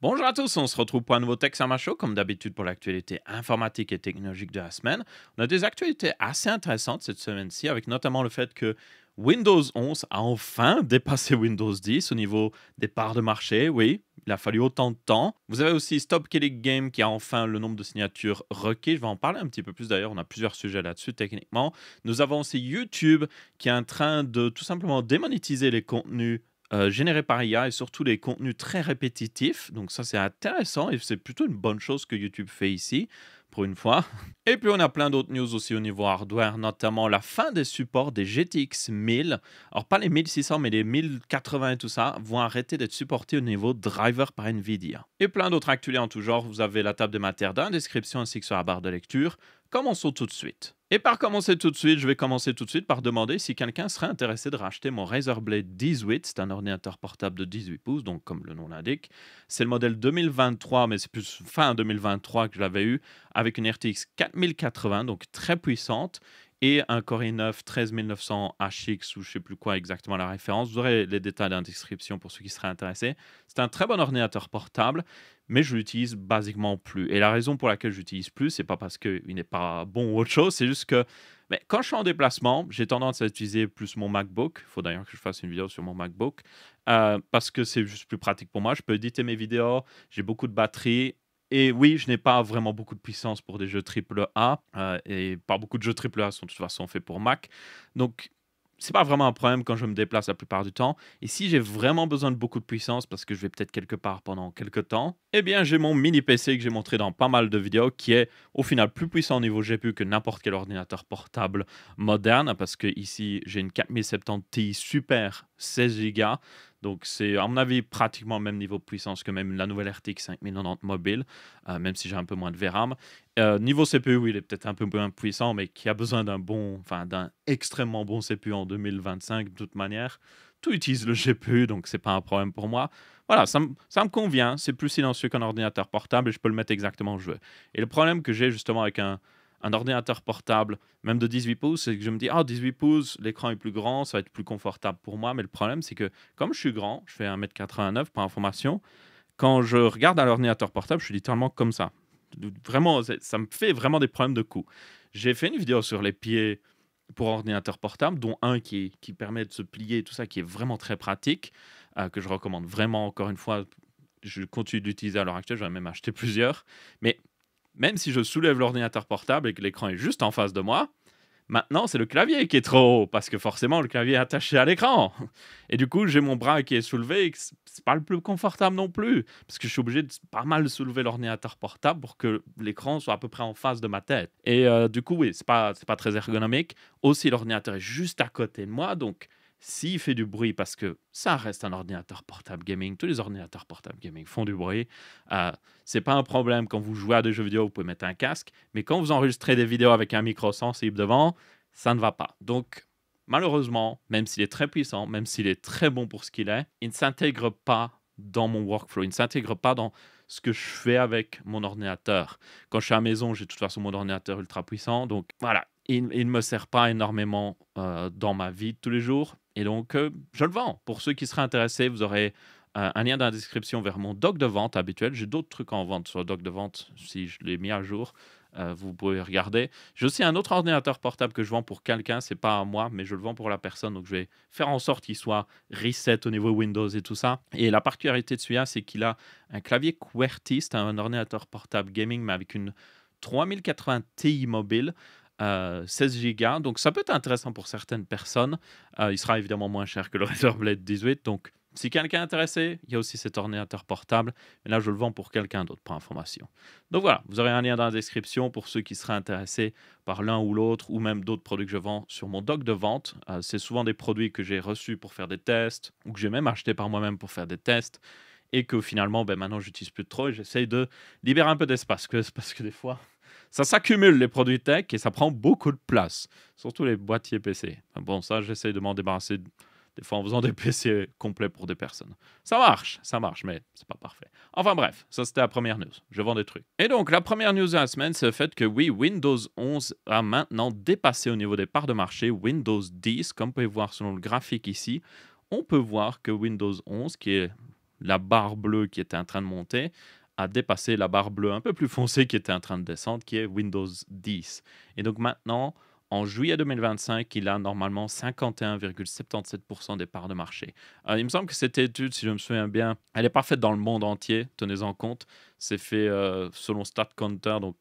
Bonjour à tous, on se retrouve pour un nouveau Tech Sama Show, comme d'habitude pour l'actualité informatique et technologique de la semaine. On a des actualités assez intéressantes cette semaine-ci, avec notamment le fait que Windows 11 a enfin dépassé Windows 10 au niveau des parts de marché. Oui, il a fallu autant de temps. Vous avez aussi Stop Killing Game qui a enfin le nombre de signatures requis. Je vais en parler un petit peu plus d'ailleurs, on a plusieurs sujets là-dessus techniquement. Nous avons aussi YouTube qui est en train de tout simplement démonétiser les contenus générés par IA et surtout les contenus très répétitifs. Donc ça, c'est intéressant et c'est plutôt une bonne chose que YouTube fait ici, pour une fois. Et puis on a plein d'autres news aussi au niveau hardware, notamment la fin des supports des GTX 1000. Alors pas les 1600, mais les 1080 et tout ça vont arrêter d'être supportés au niveau driver par Nvidia. Et plein d'autres actualités en tout genre. Vous avez la table de matière dans la description ainsi que sur la barre de lecture. Commençons tout de suite. Et par commencer tout de suite, je vais commencer tout de suite par demander si quelqu'un serait intéressé de racheter mon Razer Blade 18. C'est un ordinateur portable de 18 pouces, donc comme le nom l'indique. C'est le modèle 2023, mais c'est plus fin 2023 que je l'avais eu, avec une RTX 4080, donc très puissante, et un Core i9 13900 HX, ou je ne sais plus quoi exactement la référence. Vous aurez les détails dans la description pour ceux qui seraient intéressés. C'est un très bon ordinateur portable, mais je l'utilise basiquement plus. Et la raison pour laquelle je l'utilise plus, c'est pas parce qu'il n'est pas bon ou autre chose, c'est juste que quand je suis en déplacement, j'ai tendance à utiliser plus mon MacBook. Il faut d'ailleurs que je fasse une vidéo sur mon MacBook, parce que c'est juste plus pratique pour moi. Je peux éditer mes vidéos, j'ai beaucoup de batterie. Et oui, je n'ai pas vraiment beaucoup de puissance pour des jeux triple A, et pas beaucoup de jeux triple A sont de toute façon faits pour Mac. Donc, c'est pas vraiment un problème quand je me déplace la plupart du temps. Et si j'ai vraiment besoin de beaucoup de puissance parce que je vais peut-être quelque part pendant quelques temps, eh bien j'ai mon mini PC que j'ai montré dans pas mal de vidéos qui est au final plus puissant au niveau GPU que n'importe quel ordinateur portable moderne, parce que ici j'ai une 4070 Ti Super 16 Go. Donc c'est à mon avis pratiquement le même niveau de puissance que même la nouvelle RTX 5090 mobile, même si j'ai un peu moins de VRAM. Niveau CPU, oui, il est peut-être un peu moins puissant, mais qui a besoin d'un extrêmement bon CPU en 2025 de toute manière. Tout utilise le GPU, donc c'est pas un problème pour moi. Voilà, ça me convient. C'est plus silencieux qu'un ordinateur portable et je peux le mettre exactement où je veux. Et le problème que j'ai justement avec un ordinateur portable, même de 18 pouces, c'est que je me dis, ah, 18 pouces, l'écran est plus grand, ça va être plus confortable pour moi. Mais le problème, c'est que comme je suis grand, je fais 1,89 m pour information, quand je regarde à l'ordinateur portable, je suis littéralement comme ça. Vraiment, ça me fait vraiment des problèmes de cou. J'ai fait une vidéo sur les pieds pour ordinateur portable, dont un qui permet de se plier et tout ça, qui est vraiment très pratique, que je recommande vraiment encore une fois. Je continue d'utiliser à l'heure actuelle, j'en ai même acheté plusieurs. Mais même si je soulève l'ordinateur portable et que l'écran est juste en face de moi, maintenant, c'est le clavier qui est trop haut, parce que forcément, le clavier est attaché à l'écran. Et du coup, j'ai mon bras qui est soulevé et que c'est pas le plus confortable non plus, parce que je suis obligé de pas mal soulever l'ordinateur portable pour que l'écran soit à peu près en face de ma tête. Et du coup, oui, c'est pas très ergonomique. Aussi, l'ordinateur est juste à côté de moi, donc s'il fait du bruit, parce que ça reste un ordinateur portable gaming, tous les ordinateurs portables gaming font du bruit, euh, c'est pas un problème quand vous jouez à des jeux vidéo, vous pouvez mettre un casque, mais quand vous enregistrez des vidéos avec un micro sensible devant, ça ne va pas. Donc, malheureusement, même s'il est très puissant, même s'il est très bon pour ce qu'il est, il ne s'intègre pas dans mon workflow, il ne s'intègre pas dans ce que je fais avec mon ordinateur. Quand je suis à la maison, j'ai de toute façon mon ordinateur ultra puissant, donc voilà, il ne me sert pas énormément dans ma vie de tous les jours, et donc je le vends. Pour ceux qui seraient intéressés, vous aurez un lien dans la description vers mon doc de vente habituel. J'ai d'autres trucs en vente sur le doc de vente, si je l'ai mis à jour. Vous pouvez regarder. J'ai aussi un autre ordinateur portable que je vends pour quelqu'un, c'est pas à moi, mais je le vends pour la personne, donc je vais faire en sorte qu'il soit reset au niveau Windows et tout ça. Et la particularité de celui-là, c'est qu'il a un clavier QWERTY, c'est un ordinateur portable gaming, mais avec une 3080 Ti mobile. 16 Go, donc ça peut être intéressant pour certaines personnes. Il sera évidemment moins cher que le Razer Blade 18, donc si quelqu'un est intéressé, il y a aussi cet ordinateur portable, mais là je le vends pour quelqu'un d'autre pour information. Donc voilà, vous aurez un lien dans la description pour ceux qui seraient intéressés par l'un ou l'autre, ou même d'autres produits que je vends sur mon doc de vente. C'est souvent des produits que j'ai reçus pour faire des tests, ou que j'ai même acheté par moi-même pour faire des tests, et que finalement, maintenant j'utilise plus trop, et j'essaye de libérer un peu d'espace, parce que des fois, ça s'accumule les produits tech et ça prend beaucoup de place, surtout les boîtiers PC. Bon, ça, j'essaye de m'en débarrasser des fois en faisant des PC complets pour des personnes. Ça marche, mais c'est pas parfait. Enfin bref, ça c'était la première news. Je vends des trucs. Et donc, la première news de la semaine, c'est le fait que oui, Windows 11 a maintenant dépassé au niveau des parts de marché Windows 10. Comme vous pouvez voir selon le graphique ici, on peut voir que Windows 11, qui est la barre bleue qui était en train de monter a dépassé la barre bleue un peu plus foncée qui était en train de descendre, qui est Windows 10. Et donc maintenant, en juillet 2025, il a normalement 51,77% des parts de marché. Il me semble que cette étude, si je me souviens bien, elle n'est pas faite dans le monde entier, tenez-en compte. C'est fait selon StatCounter, donc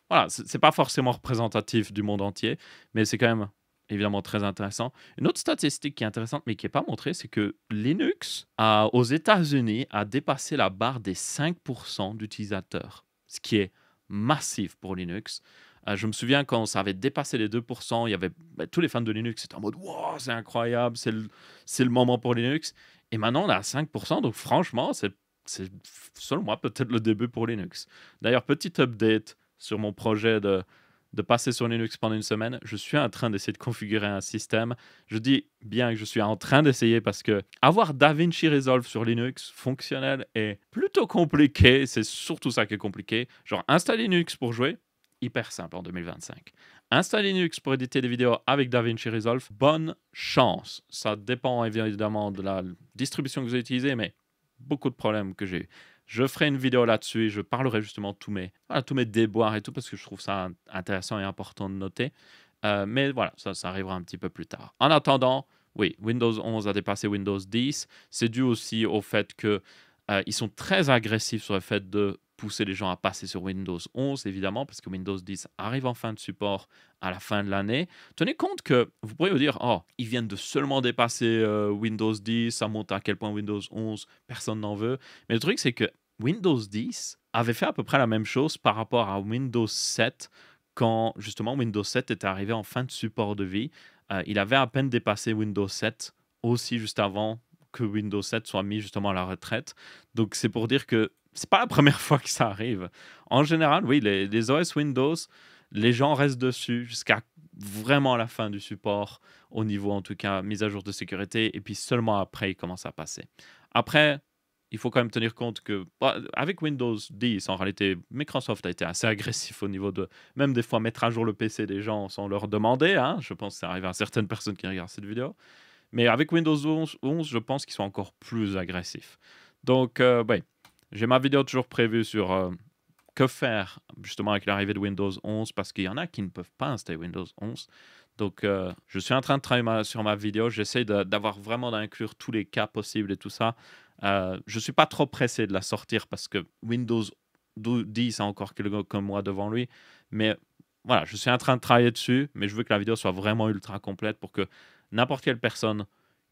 voilà, c'est pas forcément représentatif du monde entier, mais c'est quand même évidemment très intéressant. Une autre statistique qui est intéressante, mais qui n'est pas montrée, c'est que Linux, aux États-Unis, a dépassé la barre des 5% d'utilisateurs, ce qui est massif pour Linux. Je me souviens quand ça avait dépassé les 2%, il y avait tous les fans de Linux, c'était en mode wow, c'est incroyable, c'est le moment pour Linux. Et maintenant, on est à 5%, donc franchement, c'est selon moi peut-être le début pour Linux. D'ailleurs, petit update sur mon projet de passer sur Linux pendant une semaine. Je suis en train d'essayer de configurer un système. Je dis bien que je suis en train d'essayer parce que avoir DaVinci Resolve sur Linux fonctionnel est plutôt compliqué. C'est surtout ça qui est compliqué. Genre, installer Linux pour jouer, hyper simple en 2025. Installer Linux pour éditer des vidéos avec DaVinci Resolve, bonne chance. Ça dépend évidemment de la distribution que vous utilisez, mais beaucoup de problèmes que j'ai eu. Je ferai une vidéo là-dessus et je parlerai justement de tous mes déboires et tout parce que je trouve ça intéressant et important de noter. Mais voilà, ça arrivera un petit peu plus tard. En attendant, oui, Windows 11 a dépassé Windows 10. C'est dû aussi au fait que ils sont très agressifs sur le fait de pousser les gens à passer sur Windows 11, évidemment, parce que Windows 10 arrive en fin de support à la fin de l'année. Tenez compte que vous pourriez vous dire, oh, ils viennent de seulement dépasser Windows 10, ça montre à quel point Windows 11, personne n'en veut. Mais le truc, c'est que Windows 10 avait fait à peu près la même chose par rapport à Windows 7 quand justement Windows 7 était arrivé en fin de support de vie. Il avait à peine dépassé Windows 7 aussi juste avant que Windows 7 soit mis justement à la retraite. Donc c'est pour dire que c'est pas la première fois que ça arrive. En général, oui, les OS Windows, les gens restent dessus jusqu'à vraiment la fin du support, au niveau en tout cas mise à jour de sécurité, et puis seulement après ils commencent à passer. Après, il faut quand même tenir compte que avec Windows 10, en réalité, Microsoft a été assez agressif au niveau de même des fois mettre à jour le PC des gens sans leur demander. Hein. Je pense que ça arrive à certaines personnes qui regardent cette vidéo. Mais avec Windows 11, je pense qu'ils sont encore plus agressifs. Donc, ouais, j'ai ma vidéo toujours prévue sur que faire justement avec l'arrivée de Windows 11 parce qu'il y en a qui ne peuvent pas installer Windows 11. Donc, je suis en train de travailler sur ma vidéo. J'essaie d'avoir vraiment d'inclure tous les cas possibles et tout ça. Je ne suis pas trop pressé de la sortir parce que Windows 10 a encore quelques mois devant lui. Mais voilà, je suis en train de travailler dessus, mais je veux que la vidéo soit vraiment ultra complète pour que n'importe quelle personne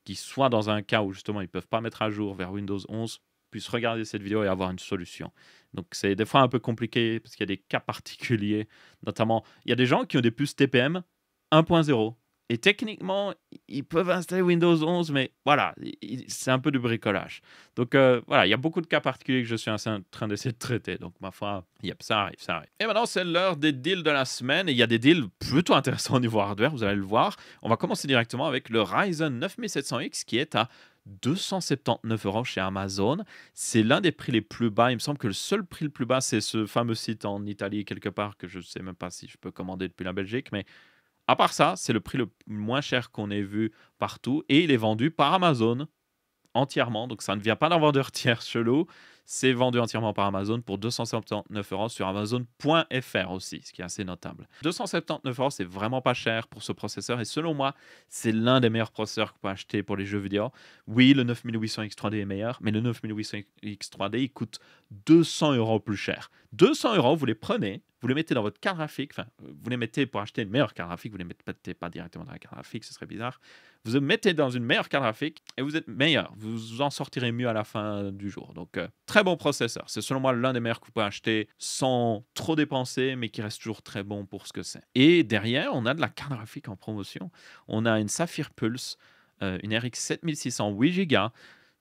qui soit dans un cas où justement ils ne peuvent pas mettre à jour vers Windows 11 puisse regarder cette vidéo et avoir une solution. Donc c'est des fois un peu compliqué parce qu'il y a des cas particuliers, notamment il y a des gens qui ont des puces TPM 1.0 et techniquement ils peuvent installer Windows 11 mais voilà, c'est un peu du bricolage. Donc voilà, il y a beaucoup de cas particuliers que je suis en train d'essayer de traiter. Donc ma foi, yep, ça arrive, ça arrive. Et maintenant c'est l'heure des deals de la semaine et il y a des deals plutôt intéressants au niveau hardware, vous allez le voir. On va commencer directement avec le Ryzen 9700X qui est à 279 € chez Amazon. C'est l'un des prix les plus bas. Il me semble que le seul prix le plus bas, c'est ce fameux site en Italie quelque part que je ne sais même pas si je peux commander depuis la Belgique. Mais à part ça, c'est le prix le moins cher qu'on ait vu partout. Et il est vendu par Amazon entièrement. Donc ça ne vient pas d'un vendeur tiers chelou. C'est vendu entièrement par Amazon pour 279 € sur Amazon.fr aussi, ce qui est assez notable. 279 €, c'est vraiment pas cher pour ce processeur et selon moi, c'est l'un des meilleurs processeurs qu'on peut acheter pour les jeux vidéo. Oui, le 9800X3D est meilleur, mais le 9800X3D, il coûte 200 € plus cher. 200 €, vous les prenez, vous les mettez dans votre carte graphique, enfin, vous les mettez pour acheter une meilleure carte graphique, vous ne les mettez pas directement dans la carte graphique, ce serait bizarre. Vous le mettez dans une meilleure carte graphique et vous êtes meilleur. Vous en sortirez mieux à la fin du jour. Donc, très bon processeur. C'est selon moi l'un des meilleurs que vous pouvez acheter sans trop dépenser, mais qui reste toujours très bon pour ce que c'est. Et derrière, on a de la carte graphique en promotion. On a une Sapphire Pulse, une RX 7600 8 Go.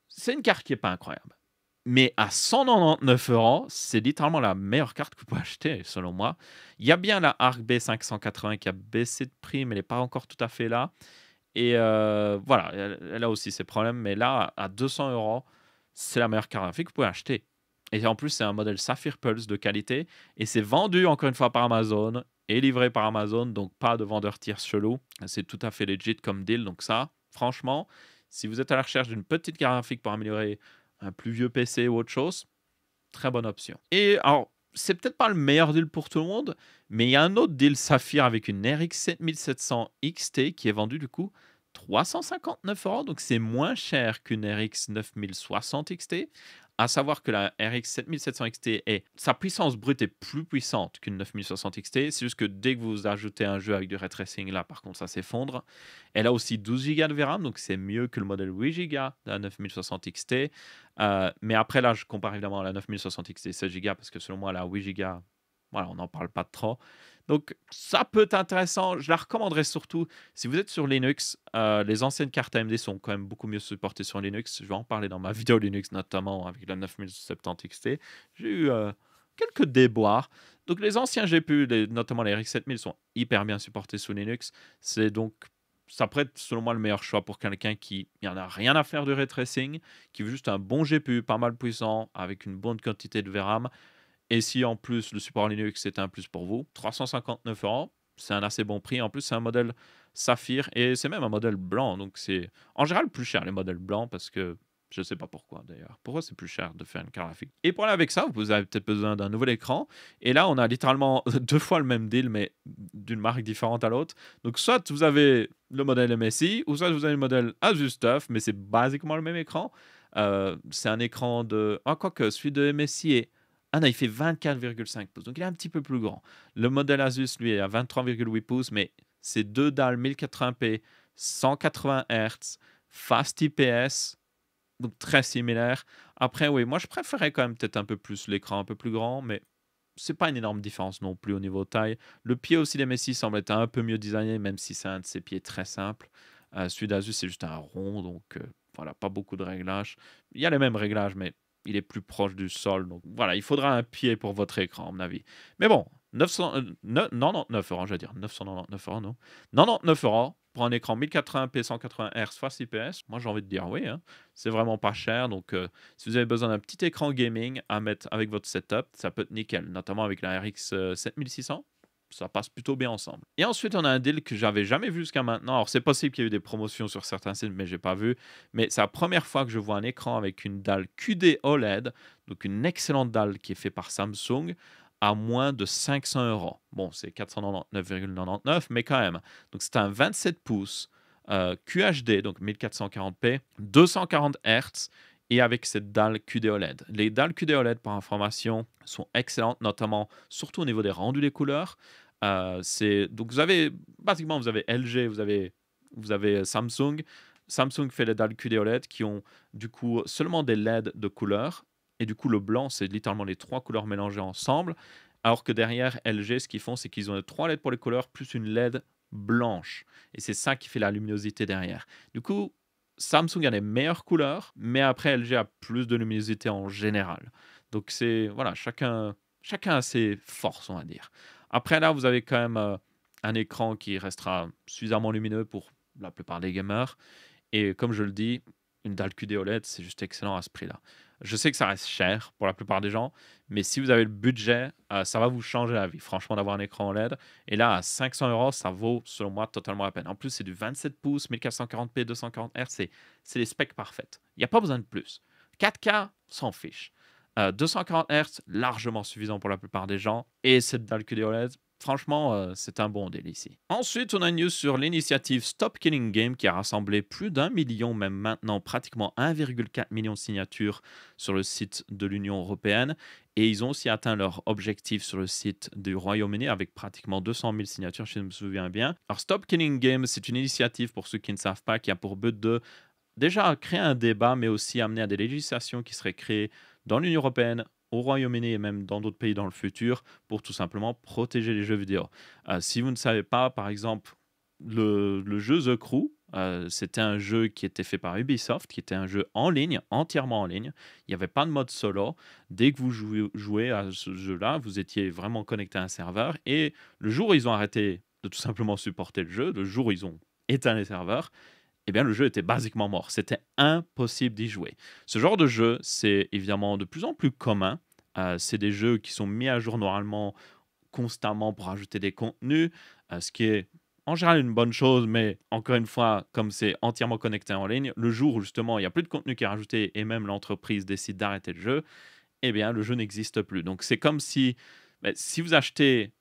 C'est une carte qui n'est pas incroyable. Mais à 199 €, c'est littéralement la meilleure carte que vous pouvez acheter, selon moi. Il y a bien la Arc B580 qui a baissé de prix, mais elle n'est pas encore tout à fait là. Et voilà, elle a aussi ses problèmes, mais là, à 200 €, c'est la meilleure carte graphique que vous pouvez acheter. Et en plus, c'est un modèle Sapphire Pulse de qualité, et c'est vendu encore une fois par Amazon, et livré par Amazon, donc pas de vendeur tiers chelou. C'est tout à fait legit comme deal, donc ça, franchement, si vous êtes à la recherche d'une petite carte graphique pour améliorer un plus vieux PC ou autre chose, très bonne option. Et alors, c'est peut-être pas le meilleur deal pour tout le monde, mais il y a un autre deal Saphir avec une RX 7700 XT qui est vendue du coup 359 €, donc c'est moins cher qu'une RX 9060 XT. À savoir que la RX 7700 XT sa puissance brute est plus puissante qu'une 9060 XT. C'est juste que dès que vous ajoutez un jeu avec du ray tracing, là par contre ça s'effondre. Elle a aussi 12 Go de VRAM, donc c'est mieux que le modèle 8 Go de la 9060 XT. Mais après là, je compare évidemment à la 9060 XT 16 Go parce que selon moi la 8 Go, voilà, on n'en parle pas trop. Donc ça peut être intéressant. Je la recommanderais surtout si vous êtes sur Linux. Les anciennes cartes AMD sont quand même beaucoup mieux supportées sur Linux. Je vais en parler dans ma vidéo Linux, notamment avec la 9070 XT. J'ai eu quelques déboires. Donc les anciens GPU, notamment les RX 7000, sont hyper bien supportés sous Linux. C'est donc ça pourrait être selon moi le meilleur choix pour quelqu'un qui n'en a rien à faire de ray tracing, qui veut juste un bon GPU, pas mal puissant, avec une bonne quantité de VRAM. Et si en plus le support Linux c'est un plus pour vous, 359 €, c'est un assez bon prix. En plus, c'est un modèle Saphir et c'est même un modèle blanc. Donc, c'est en général plus cher les modèles blancs parce que je ne sais pas pourquoi d'ailleurs. Pourquoi c'est plus cher de faire une carte graphique? Et pour aller avec ça, vous avez peut-être besoin d'un nouvel écran. Et là, on a littéralement deux fois le même deal, mais d'une marque différente à l'autre. Donc, soit vous avez le modèle MSI, ou soit vous avez le modèle Asus TUF, mais c'est basiquement le même écran. C'est un écran de. Ah, quoique, celui de MSI est. Ah non, il fait 24,5 pouces, donc il est un petit peu plus grand. Le modèle Asus, lui, est à 23,8 pouces, mais c'est deux dalles 1080p, 180 Hz, Fast IPS, donc très similaire. Après, oui, moi je préférais quand même peut-être un peu plus l'écran un peu plus grand, mais c'est pas une énorme différence non plus au niveau taille. Le pied aussi des Messi semble être un peu mieux designé, même si c'est un de ses pieds très simple. Celui d'Asus, c'est juste un rond, donc voilà, pas beaucoup de réglages. Il y a les mêmes réglages, mais il est plus proche du sol. Donc voilà, il faudra un pied pour votre écran, à mon avis. Mais bon, 99 €, je vais dire 999 €, non. 99 € pour un écran 1080p 180 Hz face IPS. Moi, j'ai envie de dire oui, hein. C'est vraiment pas cher. Donc, si vous avez besoin d'un petit écran gaming à mettre avec votre setup, ça peut être nickel, notamment avec la RX 7600. Ça passe plutôt bien ensemble. Et ensuite, on a un deal que j'avais jamais vu jusqu'à maintenant. Alors, c'est possible qu'il y ait eu des promotions sur certains sites, mais j'ai pas vu. Mais c'est la première fois que je vois un écran avec une dalle QD OLED, donc une excellente dalle qui est faite par Samsung, à moins de 500 €. Bon, c'est 499,99, mais quand même. Donc, c'est un 27 pouces QHD, donc 1440p, 240 Hz, et avec cette dalle QD OLED. Les dalles QD OLED, par information, sont excellentes, notamment, surtout au niveau des rendus des couleurs. Donc vous avez, basiquement, vous avez LG, vous avez Samsung. Samsung fait les dalles QD OLED qui ont du coup seulement des LED de couleur. Et du coup, le blanc, c'est littéralement les trois couleurs mélangées ensemble. Alors que derrière, LG, ce qu'ils font, c'est qu'ils ont trois LED pour les couleurs plus une LED blanche. Et c'est ça qui fait la luminosité derrière. Du coup, Samsung a les meilleures couleurs, mais après, LG a plus de luminosité en général. Donc, c'est voilà, chacun a ses forces, on va dire. Après, là, vous avez quand même un écran qui restera suffisamment lumineux pour la plupart des gamers. Et comme je le dis, une dalle QD OLED, c'est juste excellent à ce prix-là. Je sais que ça reste cher pour la plupart des gens, mais si vous avez le budget, ça va vous changer la vie, franchement, d'avoir un écran OLED. Et là, à 500 €, ça vaut, selon moi, totalement la peine. En plus, c'est du 27 pouces, 1440p, 240 Hz, c'est les specs parfaites. Il n'y a pas besoin de plus. 4K, s'en fiche. 240 Hz, largement suffisant pour la plupart des gens. Et cette dalle QD OLED, franchement, c'est un bon deal ici. Ensuite, on a une news sur l'initiative Stop Killing Game qui a rassemblé plus d'1 million, même maintenant pratiquement 1,4 million de signatures sur le site de l'Union européenne. Et ils ont aussi atteint leur objectif sur le site du Royaume-Uni avec pratiquement 200 000 signatures, si je me souviens bien. Alors, Stop Killing Game, c'est une initiative, pour ceux qui ne savent pas, qui a pour but de déjà créer un débat, mais aussi amener à des législations qui seraient créées dans l'Union européenne, au Royaume-Uni et même dans d'autres pays dans le futur pour tout simplement protéger les jeux vidéo. Si vous ne savez pas, par exemple, le jeu The Crew, c'était un jeu qui était fait par Ubisoft, qui était un jeu en ligne, entièrement en ligne. Il n'y avait pas de mode solo. Dès que vous jouez à ce jeu-là, vous étiez vraiment connecté à un serveur. Et le jour où ils ont arrêté de tout simplement supporter le jeu, le jour où ils ont éteint les serveurs, eh bien, le jeu était basiquement mort. C'était impossible d'y jouer. Ce genre de jeu, c'est évidemment de plus en plus commun. C'est des jeux qui sont mis à jour normalement constamment pour ajouter des contenus, ce qui est en général une bonne chose, mais encore une fois, comme c'est entièrement connecté en ligne, le jour où justement il n'y a plus de contenu qui est rajouté et même l'entreprise décide d'arrêter le jeu, eh bien le jeu n'existe plus. Donc c'est comme si, si vous achetez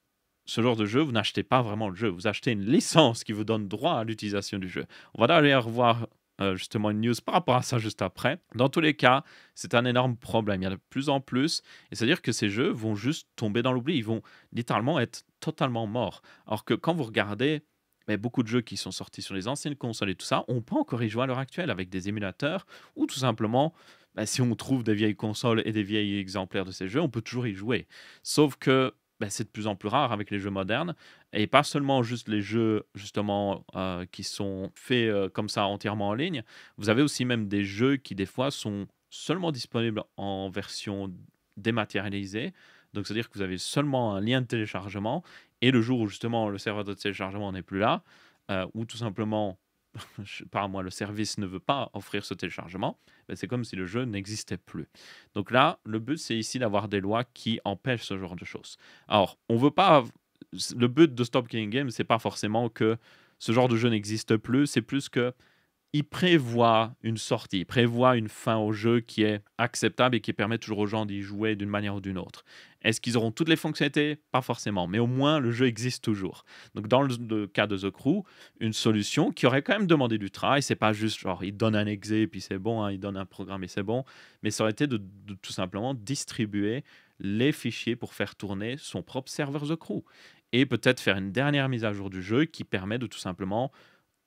ce genre de jeu, vous n'achetez pas vraiment le jeu, vous achetez une licence qui vous donne droit à l'utilisation du jeu. On va aller revoir justement une news par rapport à ça juste après. Dans tous les cas, c'est un énorme problème. Il y en a de plus en plus. Et c'est-à-dire que ces jeux vont juste tomber dans l'oubli. Ils vont littéralement être totalement morts. Alors que quand vous regardez beaucoup de jeux qui sont sortis sur les anciennes consoles et tout ça, on peut encore y jouer à l'heure actuelle avec des émulateurs ou tout simplement, si on trouve des vieilles consoles et des vieilles exemplaires de ces jeux, on peut toujours y jouer. Sauf que c'est de plus en plus rare avec les jeux modernes et pas seulement juste les jeux justement qui sont faits comme ça entièrement en ligne. Vous avez aussi même des jeux qui des fois sont seulement disponibles en version dématérialisée. Donc c'est-à-dire que vous avez seulement un lien de téléchargement et le jour où justement le serveur de téléchargement n'est plus là, ou tout simplement, je sais pas moi, le service ne veut pas offrir ce téléchargement, c'est comme si le jeu n'existait plus. Donc là, le but c'est ici d'avoir des lois qui empêchent ce genre de choses. Alors, on veut pas. Le but de Stop Killing Games, c'est pas forcément que ce genre de jeu n'existe plus, c'est plus que il prévoit une sortie, il prévoit une fin au jeu qui est acceptable et qui permet toujours aux gens d'y jouer d'une manière ou d'une autre. Est-ce qu'ils auront toutes les fonctionnalités? Pas forcément, mais au moins le jeu existe toujours. Donc dans le cas de The Crew, une solution qui aurait quand même demandé du travail, c'est pas juste genre il donne un exe et puis c'est bon, hein, il donne un programme et c'est bon, mais ça aurait été de tout simplement distribuer les fichiers pour faire tourner son propre serveur The Crew. Et peut-être faire une dernière mise à jour du jeu qui permet de tout simplement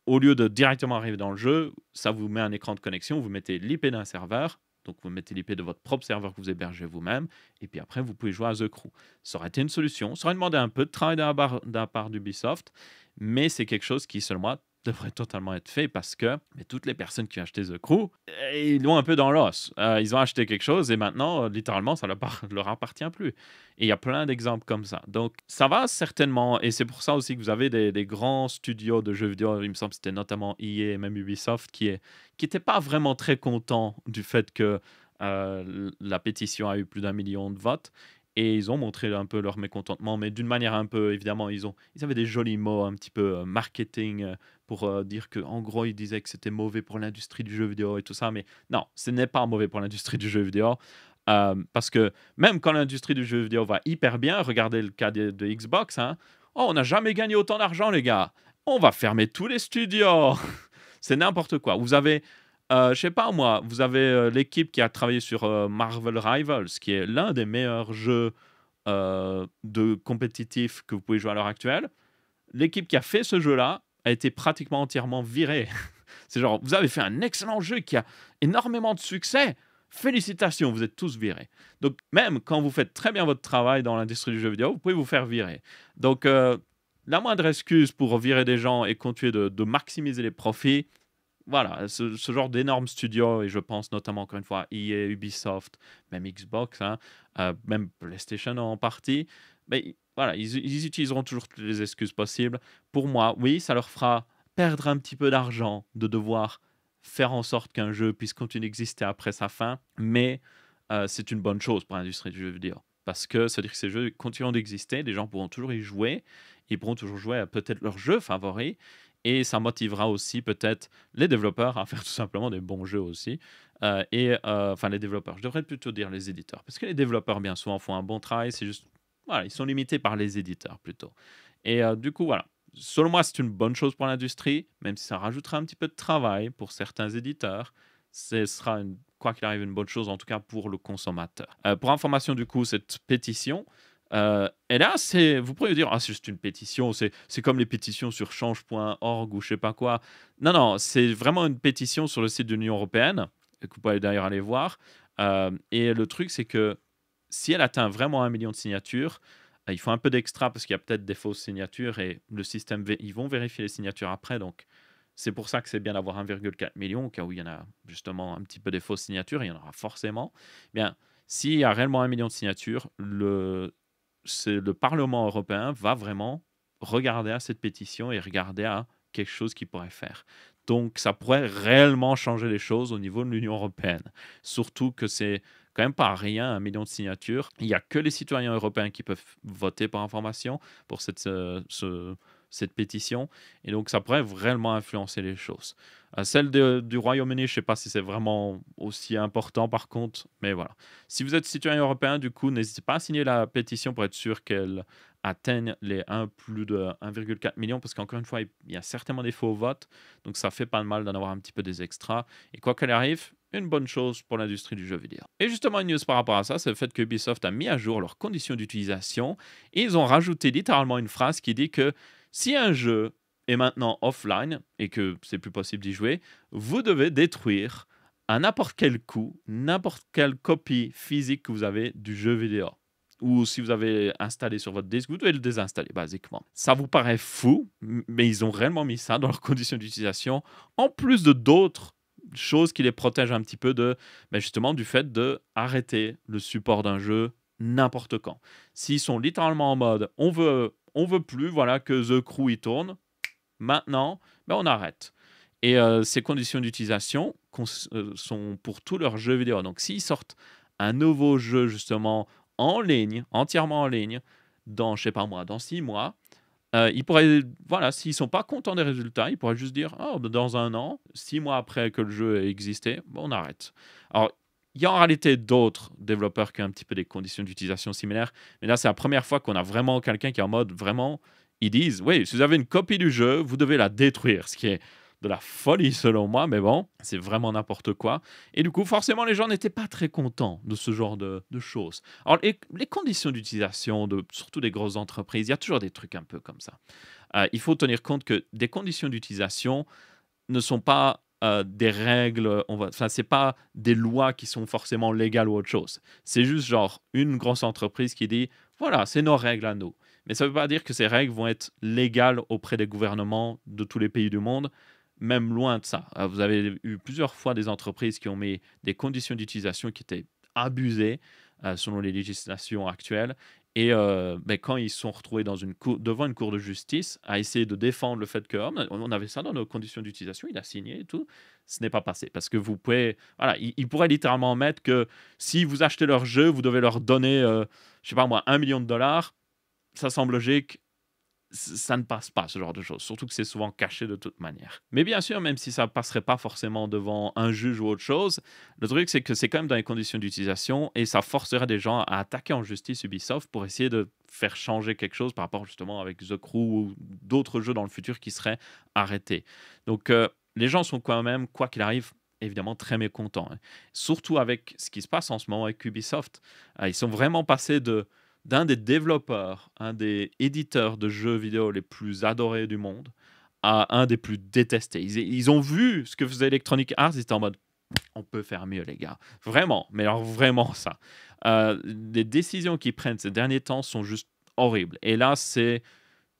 au lieu de directement arriver dans le jeu, ça vous met un écran de connexion, vous mettez l'IP d'un serveur, donc vous mettez l'IP de votre propre serveur que vous hébergez vous-même, et puis après vous pouvez jouer à The Crew. Ça aurait été une solution, ça aurait demandé un peu de travail de la part d'Ubisoft, mais c'est quelque chose qui, selon moi, devrait totalement être fait parce que toutes les personnes qui ont acheté The Crew, ils l'ont un peu dans l'os. Ils ont acheté quelque chose et maintenant, littéralement, ça leur appartient plus. Et il y a plein d'exemples comme ça. Donc, ça va certainement, et c'est pour ça aussi que vous avez des grands studios de jeux vidéo, il me semble que c'était notamment EA et même Ubisoft, qui n'étaient pas vraiment très contents du fait que la pétition a eu plus d'1 million de votes. Et ils ont montré un peu leur mécontentement, mais d'une manière un peu, évidemment, ils avaient des jolis mots un petit peu marketing pour dire que, en gros, ils disaient que c'était mauvais pour l'industrie du jeu vidéo et tout ça, mais non, ce n'est pas mauvais pour l'industrie du jeu vidéo. Parce que même quand l'industrie du jeu vidéo va hyper bien, regardez le cas de Xbox, hein. Oh, on n'a jamais gagné autant d'argent, les gars. On va fermer tous les studios. C'est n'importe quoi. Vous avez, je sais pas moi, vous avez l'équipe qui a travaillé sur Marvel Rivals, qui est l'un des meilleurs jeux de compétitifs que vous pouvez jouer à l'heure actuelle. L'équipe qui a fait ce jeu-là a été pratiquement entièrement virée. C'est genre, vous avez fait un excellent jeu qui a énormément de succès. Félicitations, vous êtes tous virés. Donc, même quand vous faites très bien votre travail dans l'industrie du jeu vidéo, vous pouvez vous faire virer. Donc, la moindre excuse pour virer des gens et continuer de maximiser les profits, voilà, ce genre d'énormes studios, et je pense notamment encore une fois EA, Ubisoft, même Xbox, hein, même PlayStation en partie, mais voilà, ils utiliseront toujours toutes les excuses possibles. Pour moi, oui, ça leur fera perdre un petit peu d'argent de devoir faire en sorte qu'un jeu puisse continuer d'exister après sa fin, mais c'est une bonne chose pour l'industrie du jeu vidéo. Parce que ça veut dire que ces jeux continueront d'exister, les gens pourront toujours y jouer, ils pourront toujours jouer à peut-être leur jeu favori, et ça motivera aussi peut-être les développeurs à faire tout simplement des bons jeux aussi. Enfin, les développeurs, je devrais plutôt dire les éditeurs, parce que les développeurs, bien souvent, font un bon travail, c'est juste, voilà, ils sont limités par les éditeurs plutôt. Et du coup, voilà, selon moi, c'est une bonne chose pour l'industrie, même si ça rajoutera un petit peu de travail pour certains éditeurs. Ce sera, quoi qu'il arrive, une bonne chose, en tout cas pour le consommateur. Pour information, du coup, cette pétition, et là, vous pourriez dire, ah, c'est juste une pétition, c'est comme les pétitions sur change.org ou je sais pas quoi. Non, non, c'est vraiment une pétition sur le site de l'Union européenne, que vous pouvez d'ailleurs aller voir. Et le truc, c'est que si elle atteint vraiment 1 million de signatures, il faut un peu d'extra parce qu'il y a peut-être des fausses signatures et le système, ils vont vérifier les signatures après. Donc, c'est pour ça que c'est bien d'avoir 1,4 million, au cas où il y en a justement un petit peu des fausses signatures, il y en aura forcément. Bien, s'il y a réellement 1 million de signatures, le Parlement européen va vraiment regarder à cette pétition et regarder à quelque chose qu'il pourrait faire. Donc, ça pourrait réellement changer les choses au niveau de l'Union européenne. Surtout que c'est quand même pas rien, 1 million de signatures. Il n'y a que les citoyens européens qui peuvent voter par information pour cette pétition. Et donc, ça pourrait vraiment influencer les choses. Celle du Royaume-Uni, je ne sais pas si c'est vraiment aussi important par contre, mais voilà. Si vous êtes citoyen européen, du coup, n'hésitez pas à signer la pétition pour être sûr qu'elle atteigne les plus de 1,4 million, parce qu'encore une fois, il y a certainement des faux votes, donc ça fait pas de mal d'en avoir un petit peu des extras. Et quoi qu'elle arrive, une bonne chose pour l'industrie du jeu vidéo. Et justement, une news par rapport à ça, c'est le fait que Ubisoft a mis à jour leurs conditions d'utilisation et ils ont rajouté littéralement une phrase qui dit que si un jeu est maintenant offline et que c'est plus possible d'y jouer, vous devez détruire à n'importe quel coût, n'importe quelle copie physique que vous avez du jeu vidéo. Ou si vous avez installé sur votre disque, vous devez le désinstaller, basiquement. Ça vous paraît fou, mais ils ont réellement mis ça dans leurs conditions d'utilisation, en plus de d'autres choses qui les protègent un petit peu justement du fait de arrêter le support d'un jeu n'importe quand. S'ils sont littéralement en mode on veut plus voilà que The Crew y tourne, maintenant on arrête. Et ces conditions d'utilisation sont pour tous leurs jeux vidéo. Donc s'ils sortent un nouveau jeu justement en ligne, entièrement en ligne, dans je sais pas moi, dans 6 mois, ils pourraient, voilà, s'ils sont pas contents des résultats, ils pourraient juste dire: «Oh, dans 1 an, 6 mois après que le jeu ait existé, on arrête». Alors, il y a en réalité d'autres développeurs qui ont un petit peu des conditions d'utilisation similaires, mais là, c'est la première fois qu'on a vraiment quelqu'un qui est en mode vraiment, ils disent: «Oui, si vous avez une copie du jeu, vous devez la détruire», ce qui est de la folie selon moi, mais bon, c'est vraiment n'importe quoi. Et du coup, forcément, les gens n'étaient pas très contents de ce genre de choses. Alors, les conditions d'utilisation, surtout des grosses entreprises, il y a toujours des trucs un peu comme ça. Il faut tenir compte que des conditions d'utilisation ne sont pas des règles, enfin, c'est pas des lois qui sont forcément légales ou autre chose. C'est juste genre une grosse entreprise qui dit, voilà, c'est nos règles à nous. Mais ça ne veut pas dire que ces règles vont être légales auprès des gouvernements de tous les pays du monde, même loin de ça. Vous avez eu plusieurs fois des entreprises qui ont mis des conditions d'utilisation qui étaient abusées selon les législations actuelles. Et quand ils se sont retrouvés devant une cour de justice à essayer de défendre le fait que on avait ça dans nos conditions d'utilisation, il a signé et tout, ce n'est pas passé. Parce que vous pouvez, voilà, ils pourraient littéralement mettre que si vous achetez leur jeu, vous devez leur donner, je sais pas moi, 1 million de dollars. Ça semble logique. Ça ne passe pas, ce genre de choses. Surtout que c'est souvent caché de toute manière. Mais bien sûr, même si ça ne passerait pas forcément devant un juge ou autre chose, le truc, c'est que c'est quand même dans les conditions d'utilisation et ça forcerait des gens à attaquer en justice Ubisoft pour essayer de faire changer quelque chose par rapport justement avec The Crew ou d'autres jeux dans le futur qui seraient arrêtés. Donc, les gens sont quand même, quoi qu'il arrive, évidemment très mécontents, hein. Surtout avec ce qui se passe en ce moment avec Ubisoft. Ils sont vraiment passés d'un des développeurs, un des éditeurs de jeux vidéo les plus adorés du monde, à un des plus détestés. Ils ont vu ce que faisait Electronic Arts, ils étaient en mode on peut faire mieux, les gars. Vraiment, mais alors vraiment ça. Les décisions qu'ils prennent ces derniers temps sont juste horribles. Et là, c'est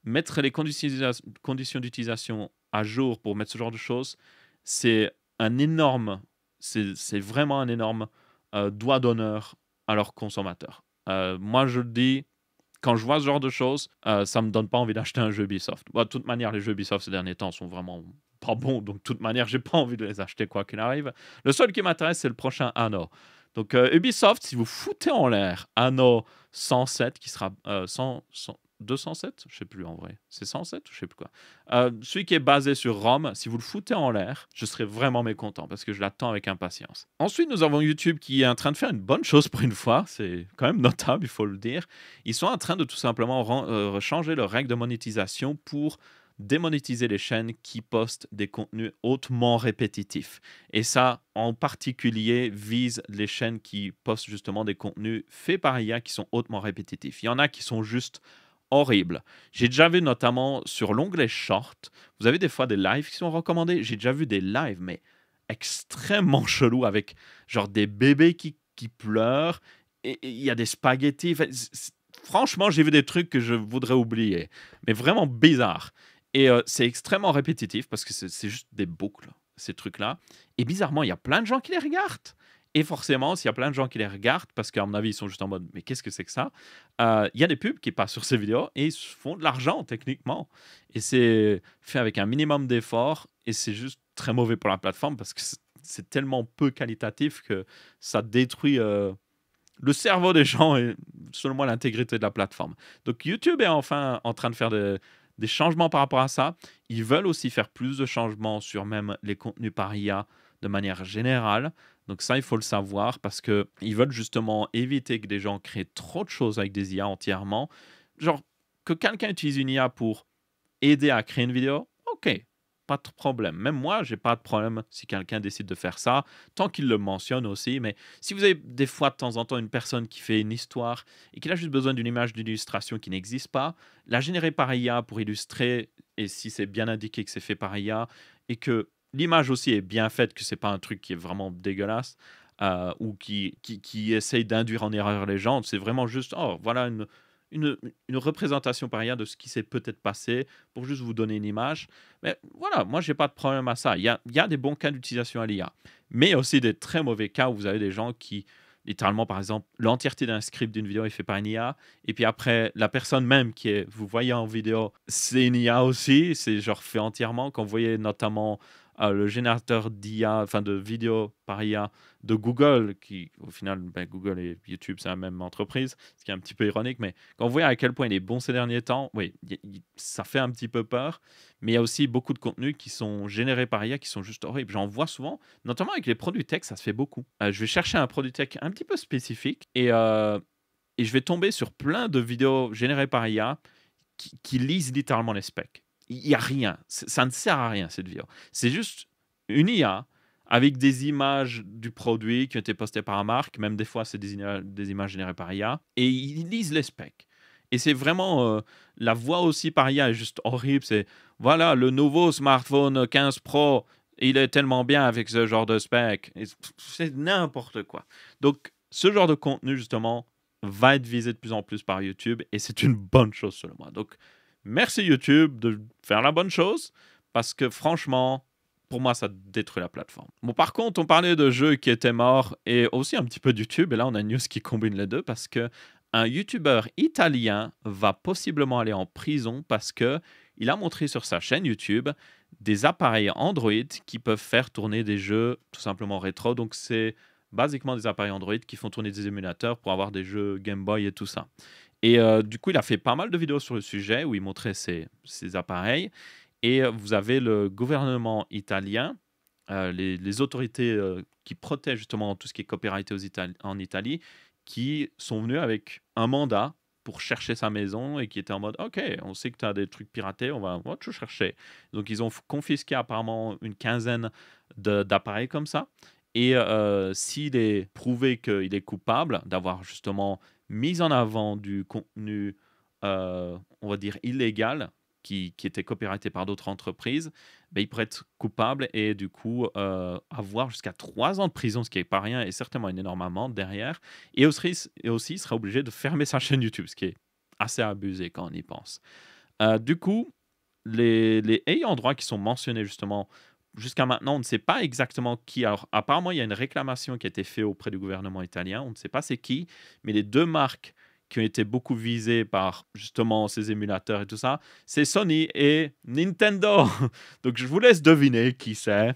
mettre les conditions d'utilisation à jour pour mettre ce genre de choses, c'est un énorme, c'est vraiment un énorme doigt d'honneur à leurs consommateurs. Moi, je le dis, quand je vois ce genre de choses, ça me donne pas envie d'acheter un jeu Ubisoft. Bon, de toute manière, les jeux Ubisoft ces derniers temps sont vraiment pas bons, donc de toute manière, j'ai pas envie de les acheter quoi qu'il arrive. Le seul qui m'intéresse, c'est le prochain Anno. Donc Ubisoft, si vous foutez en l'air Anno 107, qui sera 207, je sais plus en vrai, c'est 107 ou je sais plus quoi. Celui qui est basé sur Rome, si vous le foutez en l'air, je serais vraiment mécontent parce que je l'attends avec impatience. Ensuite, nous avons YouTube qui est en train de faire une bonne chose pour une fois, c'est quand même notable, il faut le dire. Ils sont en train de tout simplement changer leurs règles de monétisation pour démonétiser les chaînes qui postent des contenus hautement répétitifs. Et ça, en particulier, vise les chaînes qui postent justement des contenus faits par IA qui sont hautement répétitifs. Il y en a qui sont juste horribles. J'ai déjà vu notamment sur l'onglet Short, vous avez des fois des lives qui sont recommandés. J'ai déjà vu des lives, mais extrêmement chelous avec genre des bébés qui pleurent et il y a des spaghettis. Enfin, franchement, j'ai vu des trucs que je voudrais oublier, mais vraiment bizarre. Et c'est extrêmement répétitif parce que c'est juste des boucles, ces trucs-là. Et bizarrement, il y a plein de gens qui les regardent. Et forcément, s'il y a plein de gens qui les regardent, parce qu'à mon avis, ils sont juste en mode, mais qu'est-ce que c'est que ça? Il y a des pubs qui passent sur ces vidéos et ils se font de l'argent, techniquement. Et c'est fait avec un minimum d'effort et c'est juste très mauvais pour la plateforme parce que c'est tellement peu qualitatif que ça détruit le cerveau des gens et selon moi l'intégrité de la plateforme. Donc YouTube est enfin en train de faire des changements par rapport à ça. Ils veulent aussi faire plus de changements sur même les contenus par IA de manière générale. Donc ça, il faut le savoir parce qu'ils veulent justement éviter que des gens créent trop de choses avec des IA entièrement. Genre, que quelqu'un utilise une IA pour aider à créer une vidéo, ok, pas de problème. Même moi, j'ai pas de problème si quelqu'un décide de faire ça, tant qu'il le mentionne aussi. Mais si vous avez des fois de temps en temps une personne qui fait une histoire et qui a juste besoin d'une image d'illustration qui n'existe pas, la générer par IA pour illustrer, et si c'est bien indiqué que c'est fait par IA et que l'image aussi est bien faite, que c'est pas un truc qui est vraiment dégueulasse. Ou qui essaye d'induire en erreur les gens, c'est vraiment juste, oh, voilà une, une représentation par IA de ce qui s'est peut-être passé pour juste vous donner une image. Mais voilà, moi, j'ai pas de problème à ça. Il y a des bons cas d'utilisation à l'IA, mais il y a aussi des très mauvais cas où vous avez des gens qui, littéralement, par exemple, l'entièreté d'un script d'une vidéo est fait par une IA, et puis après, la personne même qui est, vous voyez en vidéo, c'est une IA aussi, c'est genre fait entièrement. Quand vous voyez notamment le générateur d'IA, enfin de vidéos par IA de Google, qui au final, ben, Google et YouTube, c'est la même entreprise, ce qui est un petit peu ironique, mais quand vous voyez à quel point il est bon ces derniers temps, oui, ça fait un petit peu peur, mais il y a aussi beaucoup de contenus qui sont générés par IA qui sont juste horribles. J'en vois souvent, notamment avec les produits tech, ça se fait beaucoup. Je vais chercher un produit tech un petit peu spécifique et je vais tomber sur plein de vidéos générées par IA qui lisent littéralement les specs. Il n'y a rien. Ça ne sert à rien, cette vidéo. C'est juste une IA avec des images du produit qui ont été postées par la marque. Même des fois, c'est des images générées par IA. Et ils lisent les specs. Et c'est vraiment... la voix aussi par IA est juste horrible. C'est, voilà, le nouveau smartphone 15 Pro, il est tellement bien avec ce genre de specs. C'est n'importe quoi. Donc, ce genre de contenu, justement, va être visé de plus en plus par YouTube. Et c'est une bonne chose, selon moi. Donc, merci YouTube de faire la bonne chose parce que franchement, pour moi, ça détruit la plateforme. Bon, par contre, on parlait de jeux qui étaient morts et aussi un petit peu de YouTube. Et là, on a une news qui combine les deux parce que un YouTuber italien va possiblement aller en prison parce que il a montré sur sa chaîne YouTube des appareils Android qui peuvent faire tourner des jeux tout simplement rétro. Donc, c'est basiquement des appareils Android qui font tourner des émulateurs pour avoir des jeux Game Boy et tout ça. Et du coup, il a fait pas mal de vidéos sur le sujet où il montrait ces appareils. Et vous avez le gouvernement italien, les autorités qui protègent justement tout ce qui est copyrighté en Italie, qui sont venus avec un mandat pour chercher sa maison et qui étaient en mode OK, on sait que tu as des trucs piratés, on va tout chercher. Donc, ils ont confisqué apparemment une quinzaine d'appareils comme ça. Et s'il est prouvé qu'il est coupable d'avoir justement mis en avant du contenu, on va dire, illégal, qui était copyrighté par d'autres entreprises, ben, il pourrait être coupable et du coup avoir jusqu'à 3 ans de prison, ce qui n'est pas rien et certainement une énorme amende derrière. Et aussi, il sera obligé de fermer sa chaîne YouTube, ce qui est assez abusé quand on y pense. Du coup, les ayants droit qui sont mentionnés justement, jusqu'à maintenant, on ne sait pas exactement qui. Alors, apparemment, il y a une réclamation qui a été faite auprès du gouvernement italien. On ne sait pas c'est qui, mais les deux marques qui ont été beaucoup visées par justement ces émulateurs et tout ça, c'est Sony et Nintendo. Donc, je vous laisse deviner qui c'est.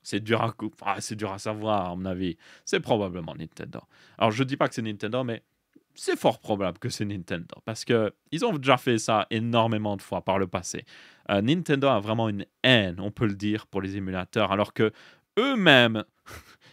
C'est dur à savoir, à mon avis. C'est probablement Nintendo. Alors, je ne dis pas que c'est Nintendo, mais c'est fort probable que c'est Nintendo parce que ils ont déjà fait ça énormément de fois par le passé. Nintendo a vraiment une haine, on peut le dire, pour les émulateurs, alors que eux-mêmes,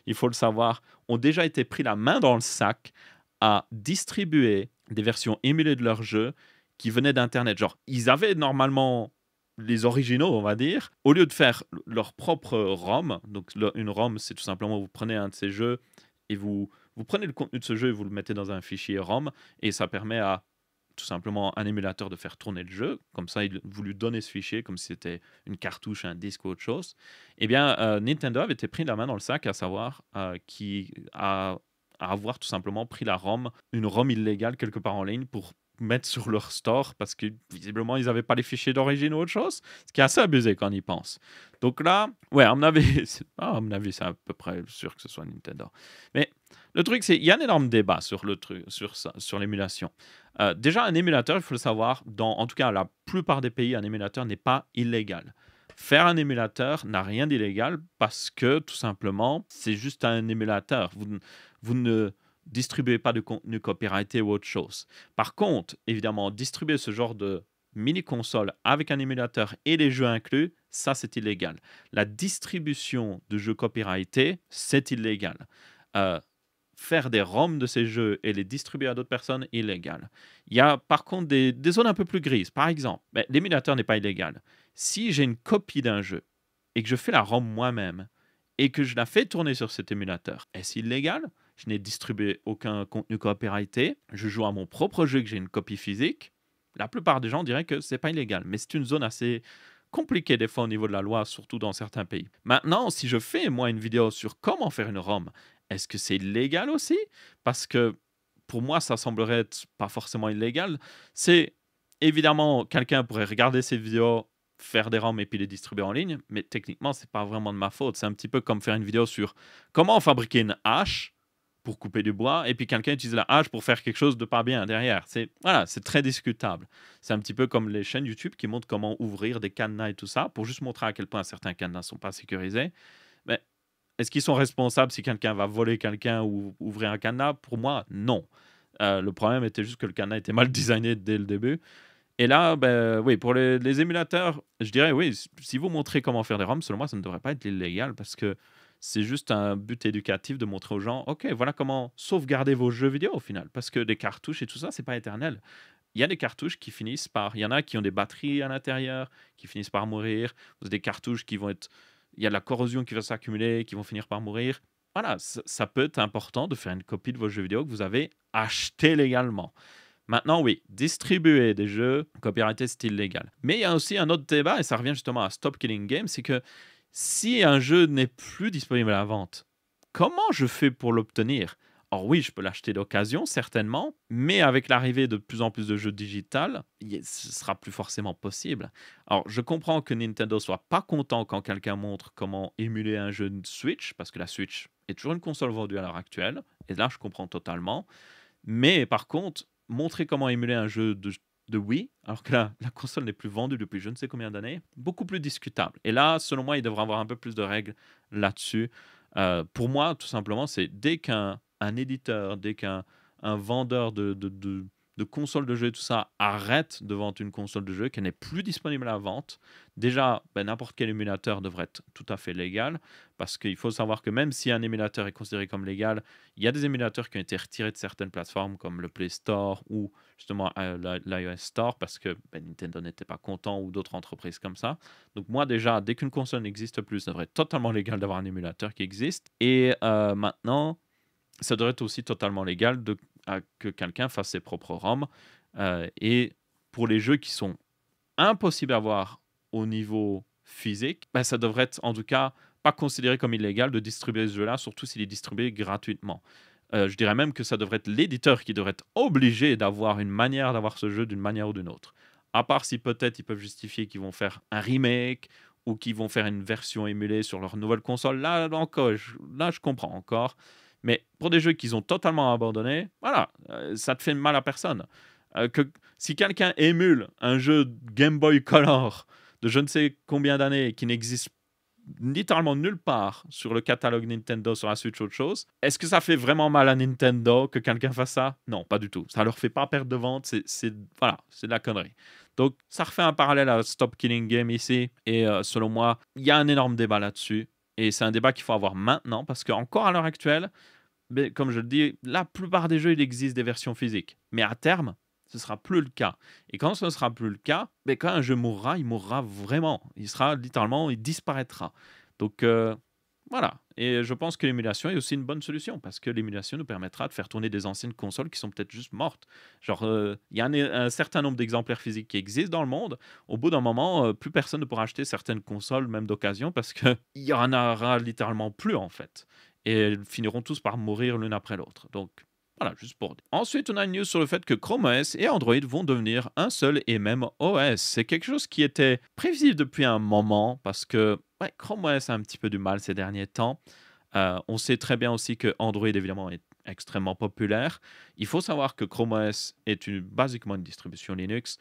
il faut le savoir, ont déjà été pris la main dans le sac à distribuer des versions émulées de leurs jeux qui venaient d'Internet. Genre, ils avaient normalement les originaux, on va dire, au lieu de faire leur propre ROM. Donc, une ROM, c'est tout simplement, vous prenez un de ces jeux et vous prenez le contenu de ce jeu et vous le mettez dans un fichier ROM et ça permet à tout simplement un émulateur de faire tourner le jeu. Comme ça, vous lui donnez ce fichier comme si c'était une cartouche, un disque ou autre chose. Eh bien, Nintendo avait été pris la main dans le sac, à savoir à avoir tout simplement pris la ROM, une ROM illégale quelque part en ligne pour mettre sur leur store parce que visiblement ils n'avaient pas les fichiers d'origine ou autre chose, ce qui est assez abusé quand on y pense. Donc là, ouais, à mon avis, c'est à peu près sûr que ce soit Nintendo. Mais le truc, c'est qu'il y a un énorme débat sur le truc, sur ça, sur l'émulation. Déjà, un émulateur, il faut le savoir, en tout cas la plupart des pays, un émulateur n'est pas illégal. Faire un émulateur n'a rien d'illégal parce que tout simplement, c'est juste un émulateur. Vous ne distribuez pas de contenu copyrighté ou autre chose. Par contre, évidemment, distribuer ce genre de mini-console avec un émulateur et les jeux inclus, ça c'est illégal. La distribution de jeux copyrightés, c'est illégal. Euh, Faire des ROM de ces jeux et les distribuer à d'autres personnes, illégal. Il y a par contre des zones un peu plus grises. Par exemple, l'émulateur n'est pas illégal. Si j'ai une copie d'un jeu et que je fais la ROM moi-même et que je la fais tourner sur cet émulateur, est-ce illégal? Je n'ai distribué aucun contenu copyrighté. Je joue à mon propre jeu que j'ai une copie physique. La plupart des gens diraient que c'est pas illégal, mais c'est une zone assez compliquée des fois au niveau de la loi, surtout dans certains pays. Maintenant, si je fais moi une vidéo sur comment faire une ROM, est-ce que c'est illégal aussi? Parce que pour moi, ça semblerait être pas forcément illégal. C'est évidemment quelqu'un pourrait regarder ces vidéos, faire des ROM et puis les distribuer en ligne, mais techniquement, c'est pas vraiment de ma faute. C'est un petit peu comme faire une vidéo sur comment fabriquer une hache pour couper du bois, et puis quelqu'un utilise la hache pour faire quelque chose de pas bien derrière. C'est très discutable. C'est un petit peu comme les chaînes YouTube qui montrent comment ouvrir des cadenas et tout ça, pour juste montrer à quel point certains cadenas ne sont pas sécurisés. Mais est-ce qu'ils sont responsables si quelqu'un va voler quelqu'un ou ouvrir un cadenas? Pour moi, non. Le problème était juste que le cadenas était mal designé dès le début. Et là, oui, pour les émulateurs, je dirais, oui, si vous montrez comment faire des ROM, selon moi, ça ne devrait pas être illégal parce que c'est juste un but éducatif de montrer aux gens, OK, voilà comment sauvegarder vos jeux vidéo au final. Parce que des cartouches et tout ça, c'est pas éternel. Il y a des cartouches qui finissent par. Il y en a qui ont des batteries à l'intérieur, qui finissent par mourir. Vous avez des cartouches qui vont être. Il y a de la corrosion qui va s'accumuler, qui vont finir par mourir. Voilà, ça peut être important de faire une copie de vos jeux vidéo que vous avez acheté légalement. Maintenant, oui, distribuer des jeux copyrightés, c'est illégal. Mais il y a aussi un autre débat, et ça revient justement à Stop Killing Games, c'est que si un jeu n'est plus disponible à la vente, comment je fais pour l'obtenir? Or oui, je peux l'acheter d'occasion, certainement, mais avec l'arrivée de plus en plus de jeux digitales, ce sera plus forcément possible. Alors, je comprends que Nintendo soit pas content quand quelqu'un montre comment émuler un jeu de Switch, parce que la Switch est toujours une console vendue à l'heure actuelle, et là, je comprends totalement. Mais par contre, montrer comment émuler un jeu de Wii, alors que la console n'est plus vendue depuis je ne sais combien d'années, beaucoup plus discutable. Et là, selon moi, il devrait avoir un peu plus de règles là-dessus. Pour moi, tout simplement, c'est dès qu'un éditeur, dès qu'un vendeur de consoles de jeux et tout ça arrête de vendre une console de jeu, qu'elle n'est plus disponible à la vente, déjà, n'importe quel émulateur devrait être tout à fait légal, parce qu'il faut savoir que même si un émulateur est considéré comme légal, il y a des émulateurs qui ont été retirés de certaines plateformes comme le Play Store ou justement l'iOS Store parce que Nintendo n'était pas content ou d'autres entreprises comme ça. Donc moi déjà, dès qu'une console n'existe plus, ça devrait être totalement légal d'avoir un émulateur qui existe. Et maintenant, ça devrait être aussi totalement légal que quelqu'un fasse ses propres ROM. Et pour les jeux qui sont impossibles à avoir au niveau physique, ça devrait être en tout cas pas considéré comme illégal de distribuer ce jeu-là, surtout s'il est distribué gratuitement. Je dirais même que ça devrait être l'éditeur qui devrait être obligé d'avoir une manière d'avoir ce jeu d'une manière ou d'une autre. À part si peut-être ils peuvent justifier qu'ils vont faire un remake ou qu'ils vont faire une version émulée sur leur nouvelle console. Là encore, je comprends encore. Mais pour des jeux qu'ils ont totalement abandonnés, voilà, ça te fait mal à personne. Si quelqu'un émule un jeu Game Boy Color de je ne sais combien d'années qui n'existe littéralement nulle part sur le catalogue Nintendo, sur la Switch, autre chose, est-ce que ça fait vraiment mal à Nintendo que quelqu'un fasse ça? Non, pas du tout. Ça leur fait pas perdre de vente, voilà, c'est de la connerie. Donc, ça refait un parallèle à Stop Killing Game ici, et selon moi, il y a un énorme débat là-dessus, et c'est un débat qu'il faut avoir maintenant, parce qu'encore à l'heure actuelle, comme je le dis, la plupart des jeux, il existe des versions physiques. Mais à terme, ce ne sera plus le cas. Et quand ce ne sera plus le cas, quand un jeu mourra, il mourra vraiment. Il sera littéralement, il disparaîtra. Donc voilà. Et je pense que l'émulation est aussi une bonne solution parce que l'émulation nous permettra de faire tourner des anciennes consoles qui sont peut-être juste mortes. Genre, il y a un certain nombre d'exemplaires physiques qui existent dans le monde. Au bout d'un moment, plus personne ne pourra acheter certaines consoles, même d'occasion, parce qu'il y en aura littéralement plus en fait. Et elles finiront tous par mourir l'une après l'autre. Donc voilà, juste pour dire. Ensuite, on a une news sur le fait que Chrome OS et Android vont devenir un seul et même OS. C'est quelque chose qui était prévisible depuis un moment parce que Chrome OS a un petit peu du mal ces derniers temps. On sait très bien aussi que Android, évidemment, est extrêmement populaire. Il faut savoir que Chrome OS est basiquement une distribution Linux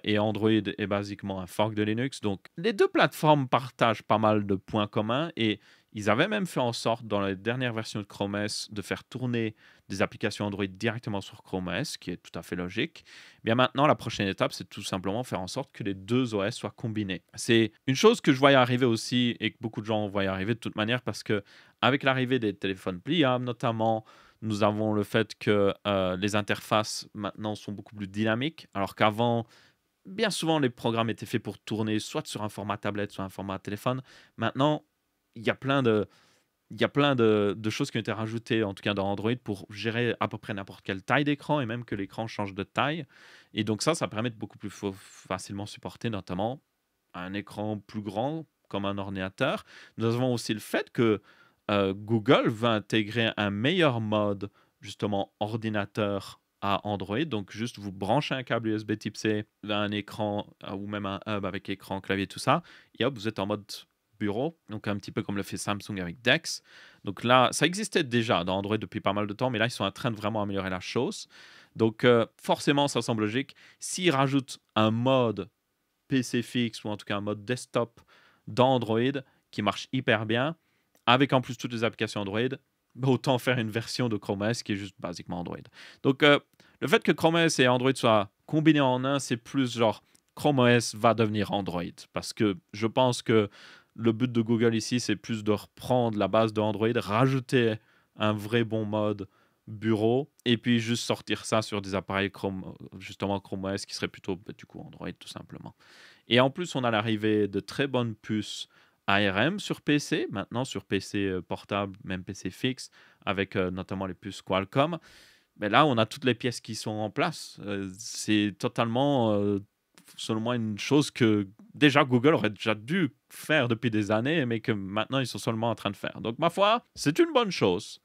et Android est basiquement un fork de Linux. Donc, les deux plateformes partagent pas mal de points communs et ils avaient même fait en sorte, dans la dernière version de Chrome OS, de faire tourner des applications Android directement sur Chrome OS, ce qui est tout à fait logique. Bien maintenant, la prochaine étape, c'est tout simplement faire en sorte que les deux OS soient combinés. C'est une chose que je voyais arriver aussi et que beaucoup de gens voyaient arriver de toute manière parce que avec l'arrivée des téléphones pliables notamment, nous avons le fait que les interfaces maintenant sont beaucoup plus dynamiques, alors qu'avant, bien souvent, les programmes étaient faits pour tourner soit sur un format tablette, soit un format téléphone. Maintenant, il y a plein de, il y a plein de choses qui ont été rajoutées, en tout cas dans Android, pour gérer à peu près n'importe quelle taille d'écran et même que l'écran change de taille. Et donc ça permet de beaucoup plus facilement supporter notamment un écran plus grand comme un ordinateur. Nous avons aussi le fait que Google va intégrer un meilleur mode justement ordinateur à Android. Donc juste vous branchez un câble USB type C à un écran ou même un hub avec écran, clavier, tout ça. Et hop, vous êtes en mode bureau, donc un petit peu comme le fait Samsung avec Dex. Donc là, ça existait déjà dans Android depuis pas mal de temps, mais là, ils sont en train de vraiment améliorer la chose. Donc forcément, ça semble logique. S'ils rajoutent un mode PC fixe ou en tout cas un mode desktop dans Android qui marche hyper bien, avec en plus toutes les applications Android, bah, autant faire une version de Chrome OS qui est juste basiquement Android. Donc le fait que Chrome OS et Android soient combinés en un, c'est plus genre Chrome OS va devenir Android. Parce que je pense que le but de Google ici, c'est plus de reprendre la base de Android, rajouter un vrai bon mode bureau et puis juste sortir ça sur des appareils Chrome, justement Chrome OS qui serait plutôt du coup Android tout simplement. Et en plus, on a l'arrivée de très bonnes puces ARM sur PC, maintenant sur PC portable, même PC fixe, avec notamment les puces Qualcomm. Mais là, on a toutes les pièces qui sont en place. C'est totalement, selon moi, une chose que déjà Google aurait déjà dû faire depuis des années, mais que maintenant ils sont seulement en train de faire. Donc, ma foi, c'est une bonne chose.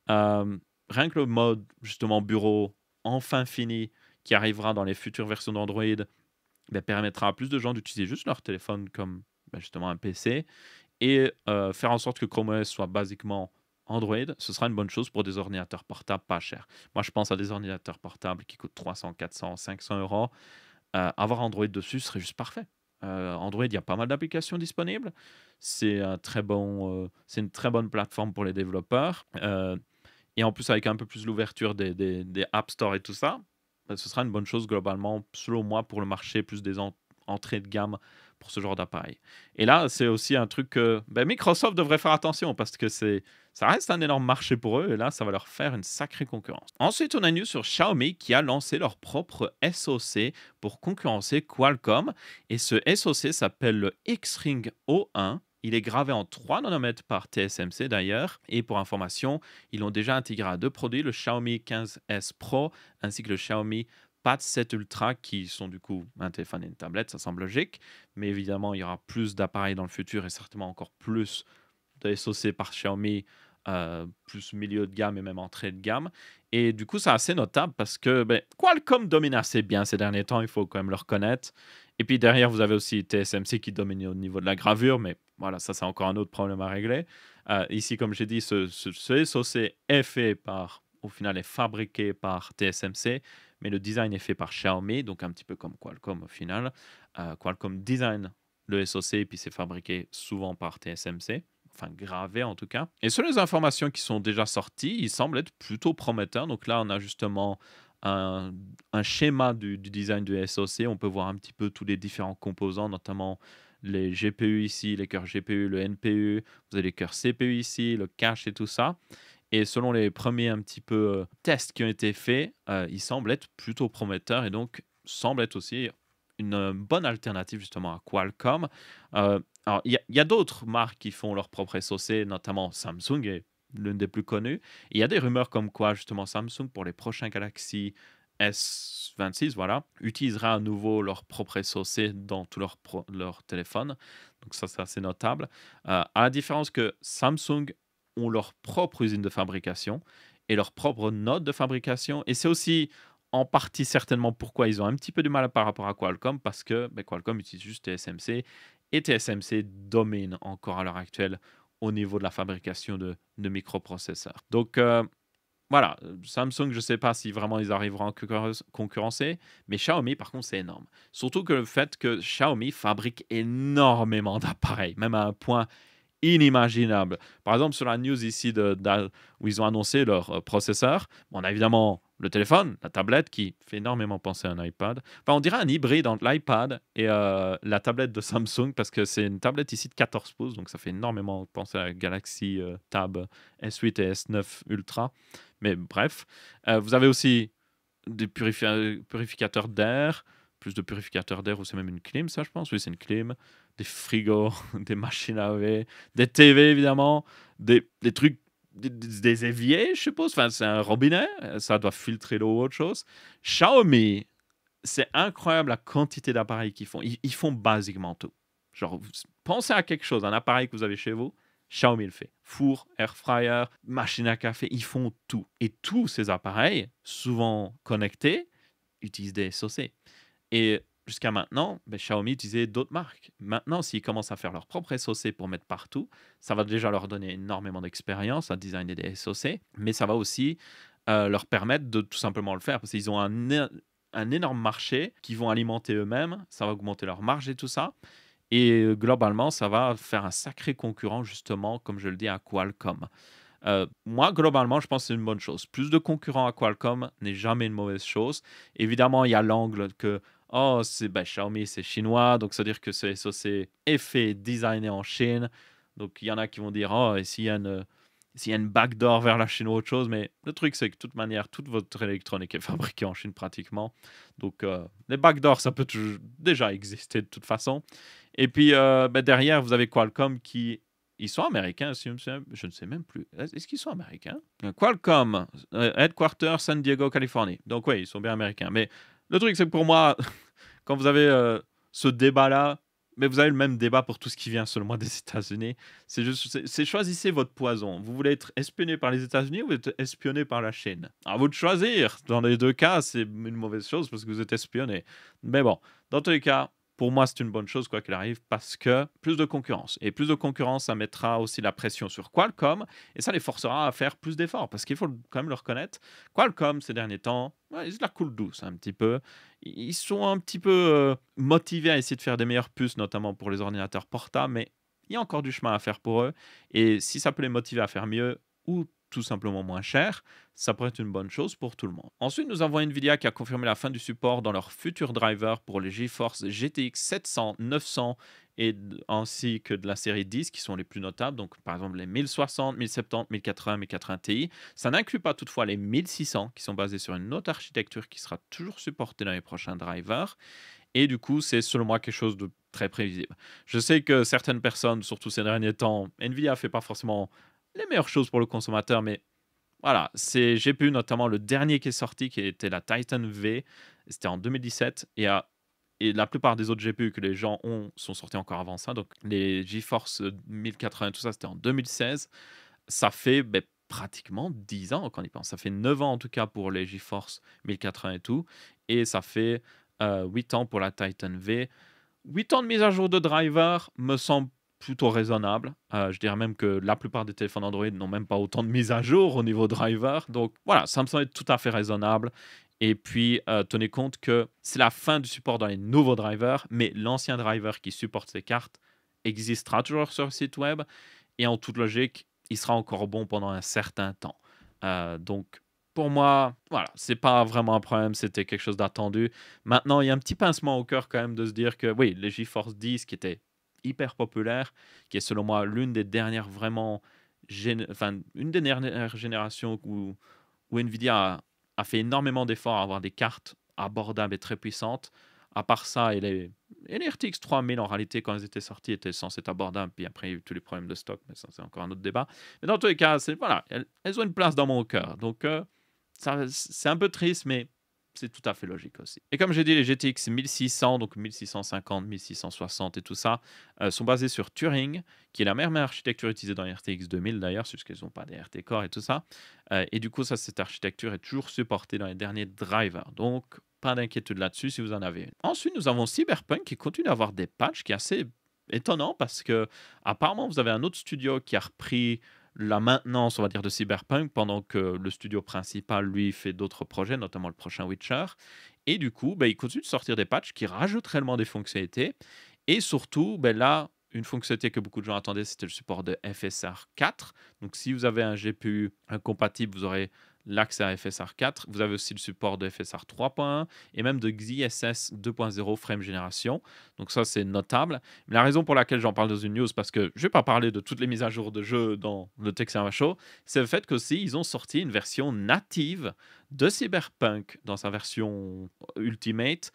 Euh, Rien que le mode, justement, bureau, enfin fini, qui arrivera dans les futures versions d'Android, ben, permettra à plus de gens d'utiliser juste leur téléphone comme ben, justement un PC et faire en sorte que Chrome OS soit basiquement Android, ce sera une bonne chose pour des ordinateurs portables pas chers. Moi, je pense à des ordinateurs portables qui coûtent 300, 400, 500 euros. Avoir Android dessus serait juste parfait. Android, il y a pas mal d'applications disponibles. C'est une très bonne plateforme pour les développeurs. Et en plus, avec un peu plus l'ouverture des App Store et tout ça, ce sera une bonne chose globalement, selon moi, pour le marché, plus des entrées de gamme pour ce genre d'appareil. Et là, c'est aussi un truc que ben, Microsoft devrait faire attention parce que ça reste un énorme marché pour eux et là, ça va leur faire une sacrée concurrence. Ensuite, on a une news sur Xiaomi qui a lancé leur propre SoC pour concurrencer Qualcomm. Et ce SoC s'appelle le X-Ring O1. Il est gravé en 3 nanomètres par TSMC d'ailleurs. Et pour information, ils l'ont déjà intégré à deux produits, le Xiaomi 15S Pro ainsi que le Xiaomi Pad 7 Ultra qui sont du coup un téléphone et une tablette, ça semble logique. Mais évidemment, il y aura plus d'appareils dans le futur et certainement encore plus de SoC par Xiaomi, plus milieu de gamme et même entrée de gamme. Et du coup, c'est assez notable parce que ben, Qualcomm domine assez bien ces derniers temps, il faut quand même le reconnaître. Et puis derrière, vous avez aussi TSMC qui domine au niveau de la gravure, mais voilà, ça c'est encore un autre problème à régler. Ici, comme j'ai dit, ce SoC est fait par, au final, est fabriqué par TSMC, mais le design est fait par Xiaomi, donc un petit peu comme Qualcomm au final. Qualcomm design le SoC et puis c'est fabriqué souvent par TSMC, enfin gravé en tout cas. Et sur les informations qui sont déjà sorties, il semble être plutôt prometteur. Donc là, on a justement un, un schéma du design du SoC. On peut voir un petit peu tous les différents composants, notamment les GPU ici, les cœurs GPU, le NPU, vous avez les cœurs CPU ici, le cache et tout ça. Et selon les premiers un petit peu tests qui ont été faits, il semble être plutôt prometteur et donc semble être aussi une bonne alternative justement à Qualcomm. Alors, il y a d'autres marques qui font leur propre SoC, notamment Samsung est l'une des plus connues. Il y a des rumeurs comme quoi justement Samsung pour les prochains Galaxy S26, voilà, utilisera à nouveau leur propre SoC dans tous leurs téléphones. Donc ça, c'est assez notable. À la différence que Samsung ont leur propre usine de fabrication et leur propre node de fabrication. Et c'est aussi en partie certainement pourquoi ils ont un petit peu du mal par rapport à Qualcomm, parce que ben, Qualcomm utilise juste TSMC, et TSMC domine encore à l'heure actuelle au niveau de la fabrication de microprocesseurs. Donc voilà, Samsung, je ne sais pas si vraiment ils arriveront à concurrencer, mais Xiaomi, par contre, c'est énorme. Surtout que le fait que Xiaomi fabrique énormément d'appareils, même à un point inimaginable. Par exemple, sur la news ici où ils ont annoncé leur processeur, on a évidemment le téléphone, la tablette qui fait énormément penser à un iPad. Enfin, on dirait un hybride entre l'iPad et la tablette de Samsung parce que c'est une tablette ici de 14 pouces, donc ça fait énormément penser à la Galaxy Tab S8 et S9 Ultra. Mais bref, vous avez aussi des purificateurs d'air, plus de purificateurs d'air ou c'est même une clim, ça je pense. Oui, c'est une clim. Des frigos, des machines à laver, des TV évidemment, des trucs, des éviers, je suppose. Enfin, c'est un robinet, ça doit filtrer l'eau ou autre chose. Xiaomi, c'est incroyable la quantité d'appareils qu'ils font. Ils font basiquement tout. Genre, pensez à quelque chose, un appareil que vous avez chez vous, Xiaomi le fait. Four, air fryer, machine à café, ils font tout. Et tous ces appareils, souvent connectés, utilisent des SoC. Et jusqu'à maintenant, ben, Xiaomi utilisait d'autres marques. Maintenant, s'ils commencent à faire leur propre SoC pour mettre partout, ça va déjà leur donner énormément d'expérience à designer des SoC, mais ça va aussi leur permettre de tout simplement le faire parce qu'ils ont un énorme marché qu'ils vont alimenter eux-mêmes, ça va augmenter leur marge et tout ça. Et globalement, ça va faire un sacré concurrent, justement, comme je le dis, à Qualcomm. Moi, globalement, je pense que c'est une bonne chose. Plus de concurrents à Qualcomm n'est jamais une mauvaise chose. Évidemment, il y a l'angle que oh, Xiaomi, c'est chinois, donc ça veut dire que ce SoC est fait, designé en Chine. Donc il y en a qui vont dire oh, et s'il y a une backdoor vers la Chine ou autre chose, mais le truc, c'est que de toute manière, toute votre électronique est fabriquée en Chine pratiquement. Donc les backdoors, ça peut déjà exister de toute façon. Et puis derrière, vous avez Qualcomm qui ils sont américains, je ne sais même plus. Est-ce qu'ils sont américains? Qualcomm, headquarter San Diego, Californie. Donc oui, ils sont bien américains. Mais le truc, c'est que pour moi, quand vous avez ce débat-là, mais vous avez le même débat pour tout ce qui vient seulement des États-Unis. C'est juste, c'est choisissez votre poison. Vous voulez être espionné par les États-Unis ou être espionné par la Chine? À vous de choisir. Dans les deux cas, c'est une mauvaise chose parce que vous êtes espionné. Mais bon, dans tous les cas, pour moi, c'est une bonne chose, quoi qu'il arrive, parce que plus de concurrence. Et plus de concurrence, ça mettra aussi la pression sur Qualcomm, et ça les forcera à faire plus d'efforts, parce qu'il faut quand même le reconnaître. Qualcomm, ces derniers temps, ouais, ils la coulent douce un petit peu. Ils sont un petit peu motivés à essayer de faire des meilleures puces, notamment pour les ordinateurs portables, mais il y a encore du chemin à faire pour eux. Et si ça peut les motiver à faire mieux, ou tout simplement moins cher, ça pourrait être une bonne chose pour tout le monde. Ensuite, nous avons Nvidia qui a confirmé la fin du support dans leur futur driver pour les GeForce GTX 700, 900 ainsi que de la série 10 qui sont les plus notables. Donc, par exemple, les 1060, 1070, 1080, 1080 Ti. Ça n'inclut pas toutefois les 1600 qui sont basés sur une autre architecture qui sera toujours supportée dans les prochains drivers. Et du coup, c'est selon moi quelque chose de très prévisible. Je sais que certaines personnes, surtout ces derniers temps, Nvidia fait pas forcément les meilleures choses pour le consommateur, mais voilà, c'est GPU notamment le dernier qui est sorti, qui était la Titan V, c'était en 2017, et la plupart des autres GPU que les gens ont sont sortis encore avant ça, donc les GeForce 1080 tout ça, c'était en 2016. Ça fait pratiquement 10 ans quand on y pense. Ça fait 9 ans en tout cas pour les GeForce 1080 et tout, et ça fait 8 ans pour la Titan V. 8 ans de mise à jour de driver me semble plutôt raisonnable. Je dirais même que la plupart des téléphones Android n'ont même pas autant de mise à jour au niveau driver. Donc voilà, ça me semble être tout à fait raisonnable. Et puis, tenez compte que c'est la fin du support dans les nouveaux drivers, mais l'ancien driver qui supporte ces cartes existera toujours sur le site web. Et en toute logique, il sera encore bon pendant un certain temps. Donc, pour moi, voilà, c'est pas vraiment un problème, c'était quelque chose d'attendu. Maintenant, il y a un petit pincement au cœur quand même de se dire que oui, les GeForce 10 qui étaient hyper populaires, qui est selon moi l'une des dernières vraiment, une des dernières générations où Nvidia a fait énormément d'efforts à avoir des cartes abordables et très puissantes. À part ça, et les RTX 3000 en réalité quand elles étaient sorties étaient censées être abordables, puis après il y a eu tous les problèmes de stock, mais ça c'est encore un autre débat. Mais dans tous les cas, voilà, elles ont une place dans mon cœur. Donc c'est un peu triste, mais c'est tout à fait logique aussi. Et comme j'ai dit, les GTX 1600, donc 1650, 1660 et tout ça, sont basés sur Turing, qui est la même architecture utilisée dans les RTX 2000 d'ailleurs, puisqu'elles n'ont pas des RT Core et tout ça. Et du coup, cette architecture est toujours supportée dans les derniers drivers. Donc, pas d'inquiétude là-dessus si vous en avez une. Ensuite, nous avons Cyberpunk qui continue d'avoir des patchs qui est assez étonnant parce que apparemment vous avez un autre studio qui a repris la maintenance, on va dire, de Cyberpunk, pendant que le studio principal, lui, fait d'autres projets, notamment le prochain Witcher. Et du coup, bah, ils continuent de sortir des patchs qui rajoutent réellement des fonctionnalités. Et surtout, ben là, une fonctionnalité que beaucoup de gens attendaient, c'était le support de FSR 4. Donc, si vous avez un GPU compatible, vous aurez l'accès à FSR 4. Vous avez aussi le support de FSR 3.1 et même de XeSS 2.0 Frame Generation. Donc, ça, c'est notable. Mais la raison pour laquelle j'en parle dans une news, parce que je ne vais pas parler de toutes les mises à jour de jeu dans le Texan Show, c'est le fait qu'aussi, ils ont sorti une version native de Cyberpunk dans sa version Ultimate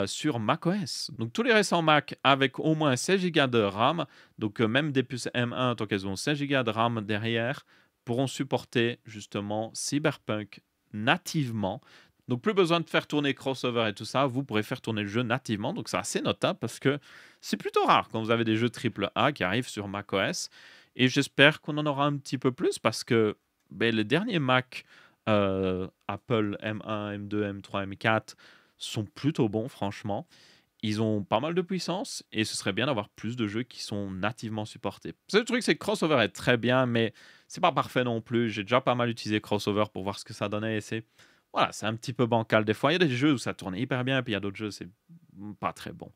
sur macOS. Donc tous les récents Mac avec au moins 16 Go de RAM, donc même des puces M1 tant qu'elles ont 16 Go de RAM derrière, pourront supporter justement Cyberpunk nativement. Donc plus besoin de faire tourner crossover et tout ça, vous pourrez faire tourner le jeu nativement. Donc c'est assez notable parce que c'est plutôt rare quand vous avez des jeux AAA qui arrivent sur macOS. Et j'espère qu'on en aura un petit peu plus parce que les derniers Mac Apple M1, M2, M3, M4 sont plutôt bons, franchement. Ils ont pas mal de puissance et ce serait bien d'avoir plus de jeux qui sont nativement supportés. Le truc, c'est que Crossover est très bien, mais c'est pas parfait non plus. J'ai déjà pas mal utilisé Crossover pour voir ce que ça donnait et c'est un petit peu bancal des fois. Il y a des jeux où ça tourne hyper bien, puis il y a d'autres jeux, c'est pas très bon.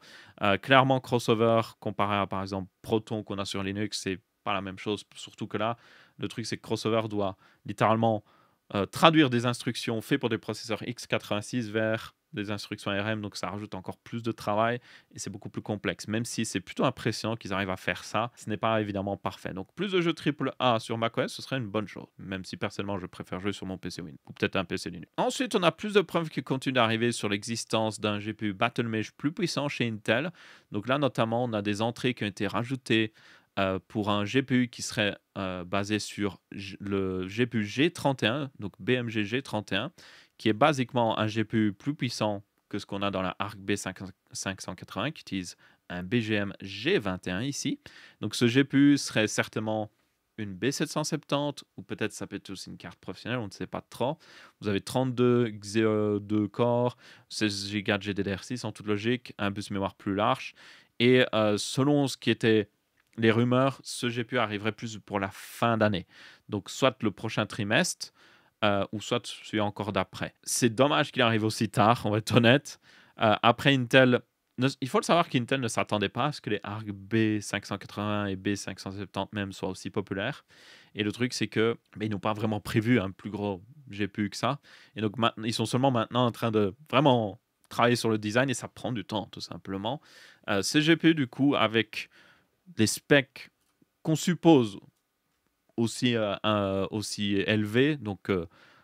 Clairement, Crossover, comparé à par exemple Proton qu'on a sur Linux, c'est pas la même chose. Surtout que là, le truc, c'est que Crossover doit littéralement traduire des instructions faites pour des processeurs x86 vers des instructions ARM, donc ça rajoute encore plus de travail et c'est beaucoup plus complexe. Même si c'est plutôt impressionnant qu'ils arrivent à faire ça, ce n'est pas évidemment parfait. Donc plus de jeux AAA sur macOS, ce serait une bonne chose, même si personnellement je préfère jouer sur mon PC Win ou peut-être un PC Linux. Ensuite, on a plus de preuves qui continuent d'arriver sur l'existence d'un GPU Battlemesh plus puissant chez Intel. Donc là, notamment, on a des entrées qui ont été rajoutées pour un GPU qui serait basé sur le GPU G31, donc BMG G31, qui est basiquement un GPU plus puissant que ce qu'on a dans la ARC B580, qui utilise un BGM G21 ici. Donc ce GPU serait certainement une B770, ou peut-être ça peut être aussi une carte professionnelle, on ne sait pas trop. Vous avez 32 Xe2 core, 16 Go de GDDR6 en toute logique, un bus mémoire plus large. Et selon ce qui était les rumeurs, ce GPU arriverait plus pour la fin d'année. Donc soit le prochain trimestre, ou soit celui encore d'après. C'est dommage qu'il arrive aussi tard, on va être honnête. Après Intel, il faut le savoir qu'Intel ne s'attendait pas à ce que les ARC B580 et B570 même soient aussi populaires. Et le truc, c'est que ils n'ont pas vraiment prévu un plus gros GPU que ça. Et donc ils sont seulement maintenant en train de vraiment travailler sur le design et ça prend du temps, tout simplement. Ces GPU, du coup, avec des specs qu'on suppose aussi élevés, donc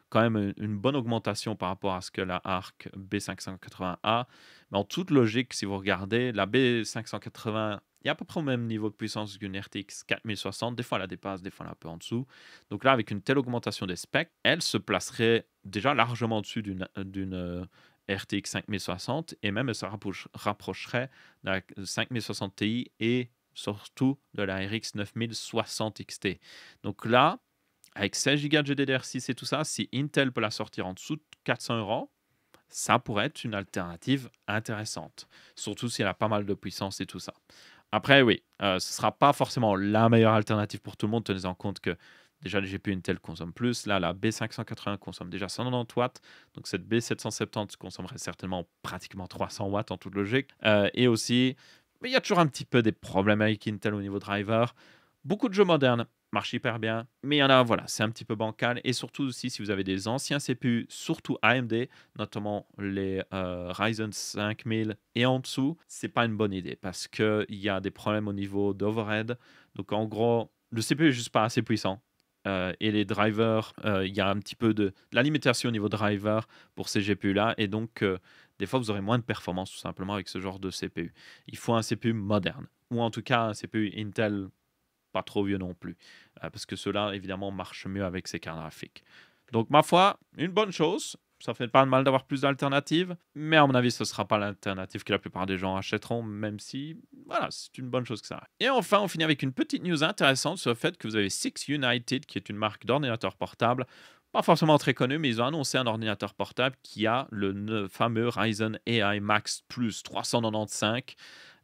quand même une bonne augmentation par rapport à ce que la ARC B580 a. Mais en toute logique, si vous regardez, la B580 il y a à peu près au même niveau de puissance qu'une RTX 4060. Des fois, elle la dépasse, des fois, elle est un peu en dessous. Donc là, avec une telle augmentation des specs, elle se placerait déjà largement au-dessus d'une RTX 5060 et même elle se rapprocherait de la 5060 Ti et surtout de la RX 9060 XT. Donc là, avec 16 Go de GDDR6 et tout ça, si Intel peut la sortir en dessous de 400 €, ça pourrait être une alternative intéressante. Surtout si elle a pas mal de puissance et tout ça. Après, oui, ce ne sera pas forcément la meilleure alternative pour tout le monde. Tenez en compte que déjà les GPU Intel consomment plus. Là, la B580 consomme déjà 190 watts. Donc cette B770 consommerait certainement pratiquement 300 watts en toute logique. Et aussi, mais il y a toujours un petit peu des problèmes avec Intel au niveau driver. Beaucoup de jeux modernes marchent hyper bien, mais il y en a, voilà, c'est un petit peu bancal. Et surtout aussi, si vous avez des anciens CPU, surtout AMD, notamment les Ryzen 5000 et en dessous, c'est pas une bonne idée parce qu'il y a des problèmes au niveau d'overhead. Donc en gros, le CPU est juste pas assez puissant. Et les drivers, il y a un petit peu de la limitation au niveau driver pour ces GPU-là. Et donc, des fois, vous aurez moins de performance tout simplement avec ce genre de CPU. Il faut un CPU moderne, ou en tout cas un CPU Intel pas trop vieux non plus, parce que ceux-là, évidemment, marchent mieux avec ces cartes graphiques. Donc, ma foi, une bonne chose. Ça fait pas de mal d'avoir plus d'alternatives, mais à mon avis, ce ne sera pas l'alternative que la plupart des gens achèteront, même si, voilà, c'est une bonne chose que ça arrive. Et enfin, on finit avec une petite news intéressante sur le fait que vous avez Six United, qui est une marque d'ordinateur portable, pas forcément très connue, mais ils ont annoncé un ordinateur portable qui a le fameux Ryzen AI Max Plus 395,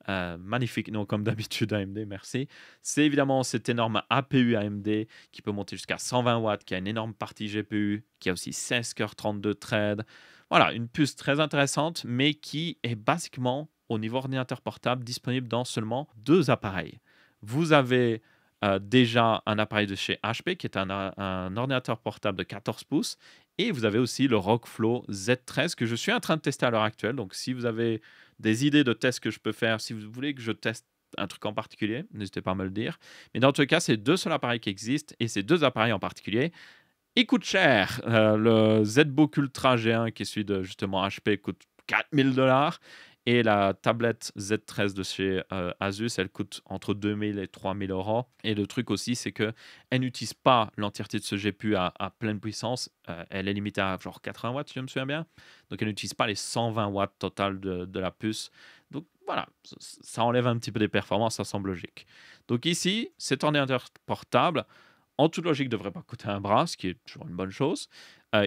Magnifique nom comme d'habitude AMD, merci. C'est évidemment cet énorme APU AMD qui peut monter jusqu'à 120 watts, qui a une énorme partie GPU, qui a aussi 16 cœurs 32 threads. Voilà, une puce très intéressante, mais qui est basiquement, au niveau ordinateur portable, disponible dans seulement 2 appareils. Vous avez déjà un appareil de chez HP qui est un ordinateur portable de 14 pouces et vous avez aussi le Rockflow Z13 que je suis en train de tester à l'heure actuelle. Donc si vous avez des idées de tests que je peux faire, si vous voulez que je teste un truc en particulier, n'hésitez pas à me le dire. Mais dans tous les cas, c'est 2 seuls appareils qui existent et ces 2 appareils en particulier, ils coûtent cher. Le ZBook Ultra G1 qui est celui de justement HP coûte 4 000 $ et la tablette Z13 de chez Asus, elle coûte entre 2 000 et 3 000 €. Et le truc aussi, c'est qu'elle n'utilise pas l'entièreté de ce GPU à pleine puissance. Elle est limitée à genre 80 watts, si je me souviens bien. Donc elle n'utilise pas les 120 watts total de la puce. Donc voilà, ça enlève un petit peu des performances, ça semble logique. Donc ici, cet ordinateur portable, en toute logique, ne devrait pas coûter un bras, ce qui est toujours une bonne chose.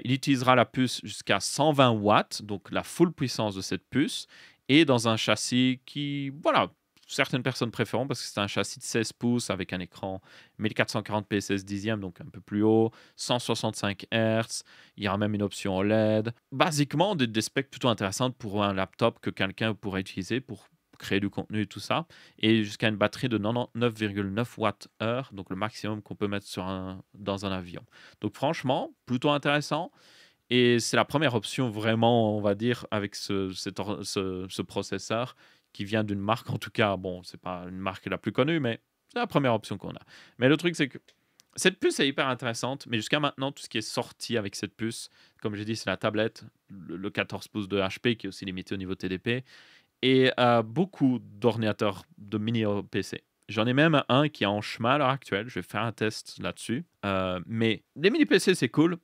Il utilisera la puce jusqu'à 120 watts, donc la full puissance de cette puce, et dans un châssis qui, voilà, certaines personnes préfèrent parce que c'est un châssis de 16 pouces avec un écran 1440p 16 dixièmes, donc un peu plus haut, 165 Hz, il y aura même une option OLED. Basiquement, des specs plutôt intéressantes pour un laptop que quelqu'un pourrait utiliser pour créer du contenu et tout ça, et jusqu'à une batterie de 99,9 Wh, donc le maximum qu'on peut mettre dans un avion. Donc franchement, plutôt intéressant. Et c'est la première option vraiment, on va dire, avec ce processeur qui vient d'une marque, en tout cas, bon, c'est pas une marque la plus connue, mais c'est la première option qu'on a. Mais le truc, c'est que cette puce est hyper intéressante, mais jusqu'à maintenant, tout ce qui est sorti avec cette puce, comme j'ai dit, c'est la tablette, le 14 pouces de HP qui est aussi limité au niveau TDP, et beaucoup d'ordinateurs de mini PC. J'en ai même un qui est en chemin à l'heure actuelle. Je vais faire un test là-dessus. Mais les mini PC, c'est cool,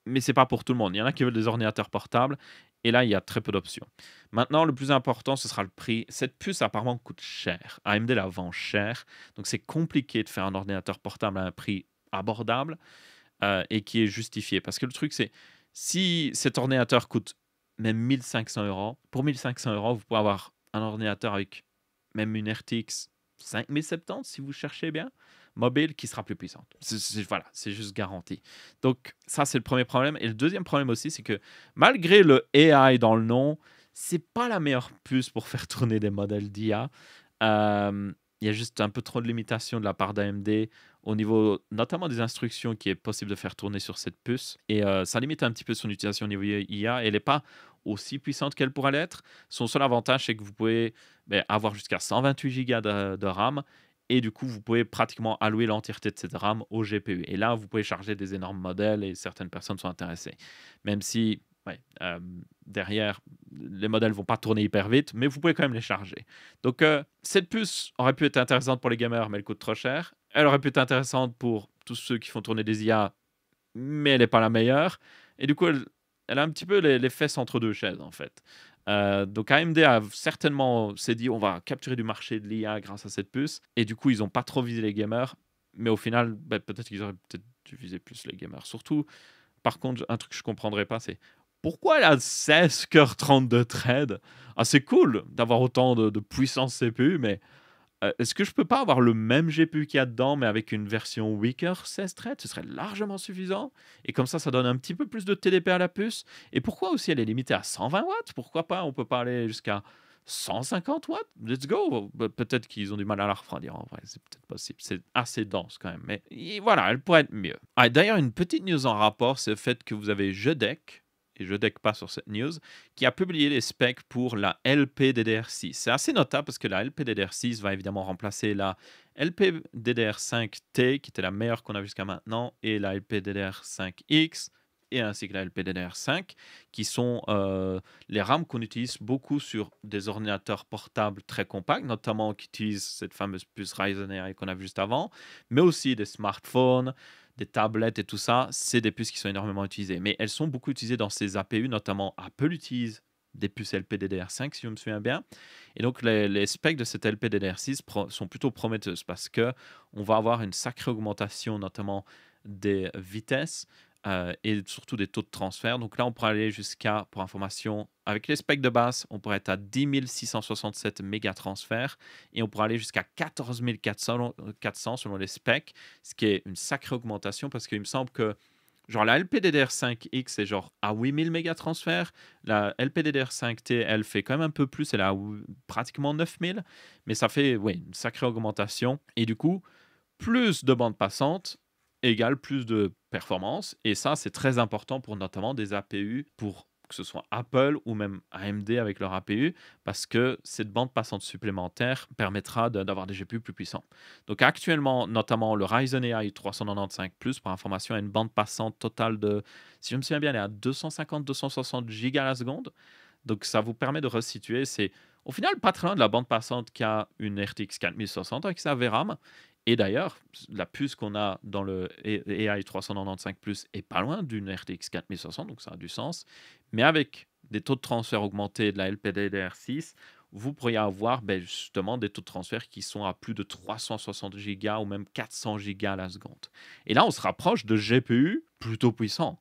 mais c'est pas pour tout le monde. Il y en a qui veulent des ordinateurs portables, et là, il y a très peu d'options. Maintenant, le plus important, ce sera le prix. Cette puce, apparemment, coûte cher. AMD la vend cher, donc c'est compliqué de faire un ordinateur portable à un prix abordable et qui est justifié. Parce que le truc, c'est si cet ordinateur coûte même 1 500 €, pour 1 500 €, vous pouvez avoir un ordinateur avec même une RTX 5070, si vous cherchez bien, mobile, qui sera plus puissante. Voilà, c'est juste garanti. Donc ça, c'est le premier problème. Et le deuxième problème aussi, c'est que malgré le AI dans le nom, c'est pas la meilleure puce pour faire tourner des modèles d'IA. Il y a juste un peu trop de limitations de la part d'AMD au niveau notamment des instructions qui est possible de faire tourner sur cette puce. Et ça limite un petit peu son utilisation au niveau IA. Elle n'est pas aussi puissante qu'elle pourrait l'être. Son seul avantage, c'est que vous pouvez avoir jusqu'à 128 Go de RAM. Et du coup, vous pouvez pratiquement allouer l'entièreté de cette RAM au GPU. Et là, vous pouvez charger des énormes modèles et certaines personnes sont intéressées. Même si, ouais, derrière, les modèles vont pas tourner hyper vite, mais vous pouvez quand même les charger. Donc, cette puce aurait pu être intéressante pour les gamers, mais elle coûte trop cher. Elle aurait pu être intéressante pour tous ceux qui font tourner des IA, mais elle n'est pas la meilleure. Et du coup, elle a un petit peu les fesses entre deux chaises, en fait. Donc AMD a certainement s'est dit on va capturer du marché de l'IA grâce à cette puce. Et du coup, ils n'ont pas trop visé les gamers. Mais au final, peut-être qu'ils auraient peut-être dû viser plus les gamers. Surtout, par contre, un truc que je ne comprendrais pas, c'est pourquoi elle a 16 cœurs 32 threads. Ah, c'est cool d'avoir autant de puissance CPU, mais est-ce que je peux pas avoir le même GPU qu'il y a dedans, mais avec une version weaker 16 threads? Ce serait largement suffisant. Et comme ça donne un petit peu plus de TDP à la puce. Et pourquoi aussi elle est limitée à 120 watts? Pourquoi pas? On peut pas aller jusqu'à 150 watts? Let's go! Peut-être qu'ils ont du mal à la refroidir en vrai. C'est peut-être possible. C'est assez dense quand même. Mais voilà, elle pourrait être mieux. Ah, d'ailleurs, une petite news en rapport, c'est le fait que vous avez Jedek, et je deck pas sur cette news, qui a publié les specs pour la LPDDR6. C'est assez notable parce que la LPDDR6 va évidemment remplacer la LPDDR5T, qui était la meilleure qu'on a jusqu'à maintenant, et la LPDDR5X, et ainsi que la LPDDR5, qui sont les RAM qu'on utilise beaucoup sur des ordinateurs portables très compacts, notamment qui utilisent cette fameuse puce Ryzen AI qu'on a vu juste avant, mais aussi des smartphones, des tablettes et tout ça, c'est des puces qui sont énormément utilisées. Mais elles sont beaucoup utilisées dans ces APU, notamment Apple utilise des puces LPDDR5, si je me souviens bien. Et donc, les specs de cette LPDDR6 sont plutôt prometteuses parce qu'on va avoir une sacrée augmentation, notamment des vitesses, et surtout des taux de transfert. Donc là, on pourrait aller jusqu'à, pour information, avec les specs de base, on pourrait être à 10 667 mégatransferts et on pourrait aller jusqu'à 14 400 selon les specs, ce qui est une sacrée augmentation parce qu'il me semble que genre la LPDDR5X est genre à 8000 mégatransferts. La LPDDR5T, elle fait quand même un peu plus, elle est à pratiquement 9000, mais ça fait ouais, une sacrée augmentation. Et du coup, plus de bandes passantes égale plus de performance. Et ça, c'est très important pour notamment des APU, pour que ce soit Apple ou même AMD avec leur APU, parce que cette bande passante supplémentaire permettra d'avoir des GPU plus puissants. Donc actuellement, notamment le Ryzen AI 395+, pour information, a une bande passante totale de, si je me souviens bien, elle est à 250-260 gigas à la seconde. Donc ça vous permet de resituer, c'est au final pas très loin de la bande passante qu'a une RTX 4060 avec sa VRAM. Et d'ailleurs, la puce qu'on a dans le AI 395 Plus est pas loin d'une RTX 4060, donc ça a du sens. Mais avec des taux de transfert augmentés de la LPDDR6, vous pourriez avoir justement des taux de transfert qui sont à plus de 360 gigas ou même 400 gigas à la seconde. Et là, on se rapproche de GPU plutôt puissants.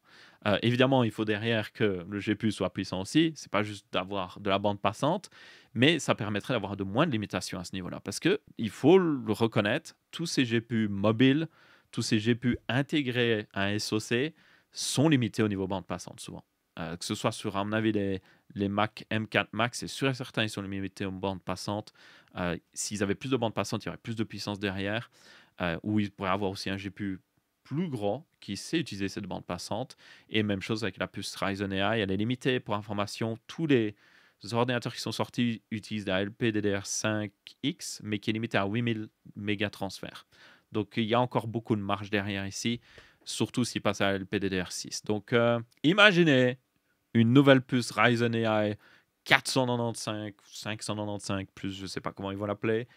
Évidemment, il faut derrière que le GPU soit puissant aussi. C'est pas juste d'avoir de la bande passante, mais ça permettrait d'avoir de moins de limitations à ce niveau-là. Parce que il faut le reconnaître, tous ces GPU mobiles, tous ces GPU intégrés à un SoC sont limités au niveau bande passante souvent. Que ce soit sur, à mon avis, les Mac M4 Max, c'est sûr et certain, ils sont limités aux bandes passantes. S'ils avaient plus de bandes passantes, il y aurait plus de puissance derrière. Ou ils pourraient avoir aussi un GPU plus grand qui sait utiliser cette bande passante. Et même chose avec la puce Ryzen AI, elle est limitée. Pour information, tous les ordinateurs qui sont sortis utilisent la LPDDR5X, mais qui est limitée à 8000 mégatransferts. Donc il y a encore beaucoup de marge derrière ici, surtout s'il passe à la LPDDR6. Donc imaginez une nouvelle puce Ryzen AI 495, 595, plus je ne sais pas comment ils vont l'appeler,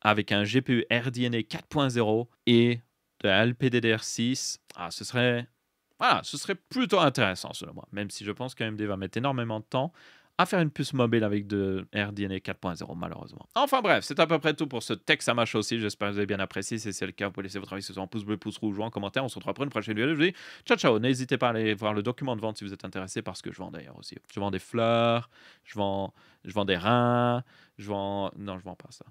avec un GPU RDNA 4.0 et de la LPDDR6, ce serait plutôt intéressant selon moi, même si je pense qu'AMD va mettre énormément de temps à faire une puce mobile avec de RDNA 4.0 malheureusement. Enfin bref, c'est à peu près tout pour ce Tech Ça Marche aussi. J'espère que vous avez bien apprécié. Si c'est le cas, vous pouvez laisser votre avis sur un pouce bleu, pouce rouge ou en commentaire. On se retrouve après une prochaine vidéo. Je vous dis ciao ciao. N'hésitez pas à aller voir le document de vente si vous êtes intéressé, parce que je vends d'ailleurs aussi. Je vends des fleurs, je vends des reins, non, je vends pas ça.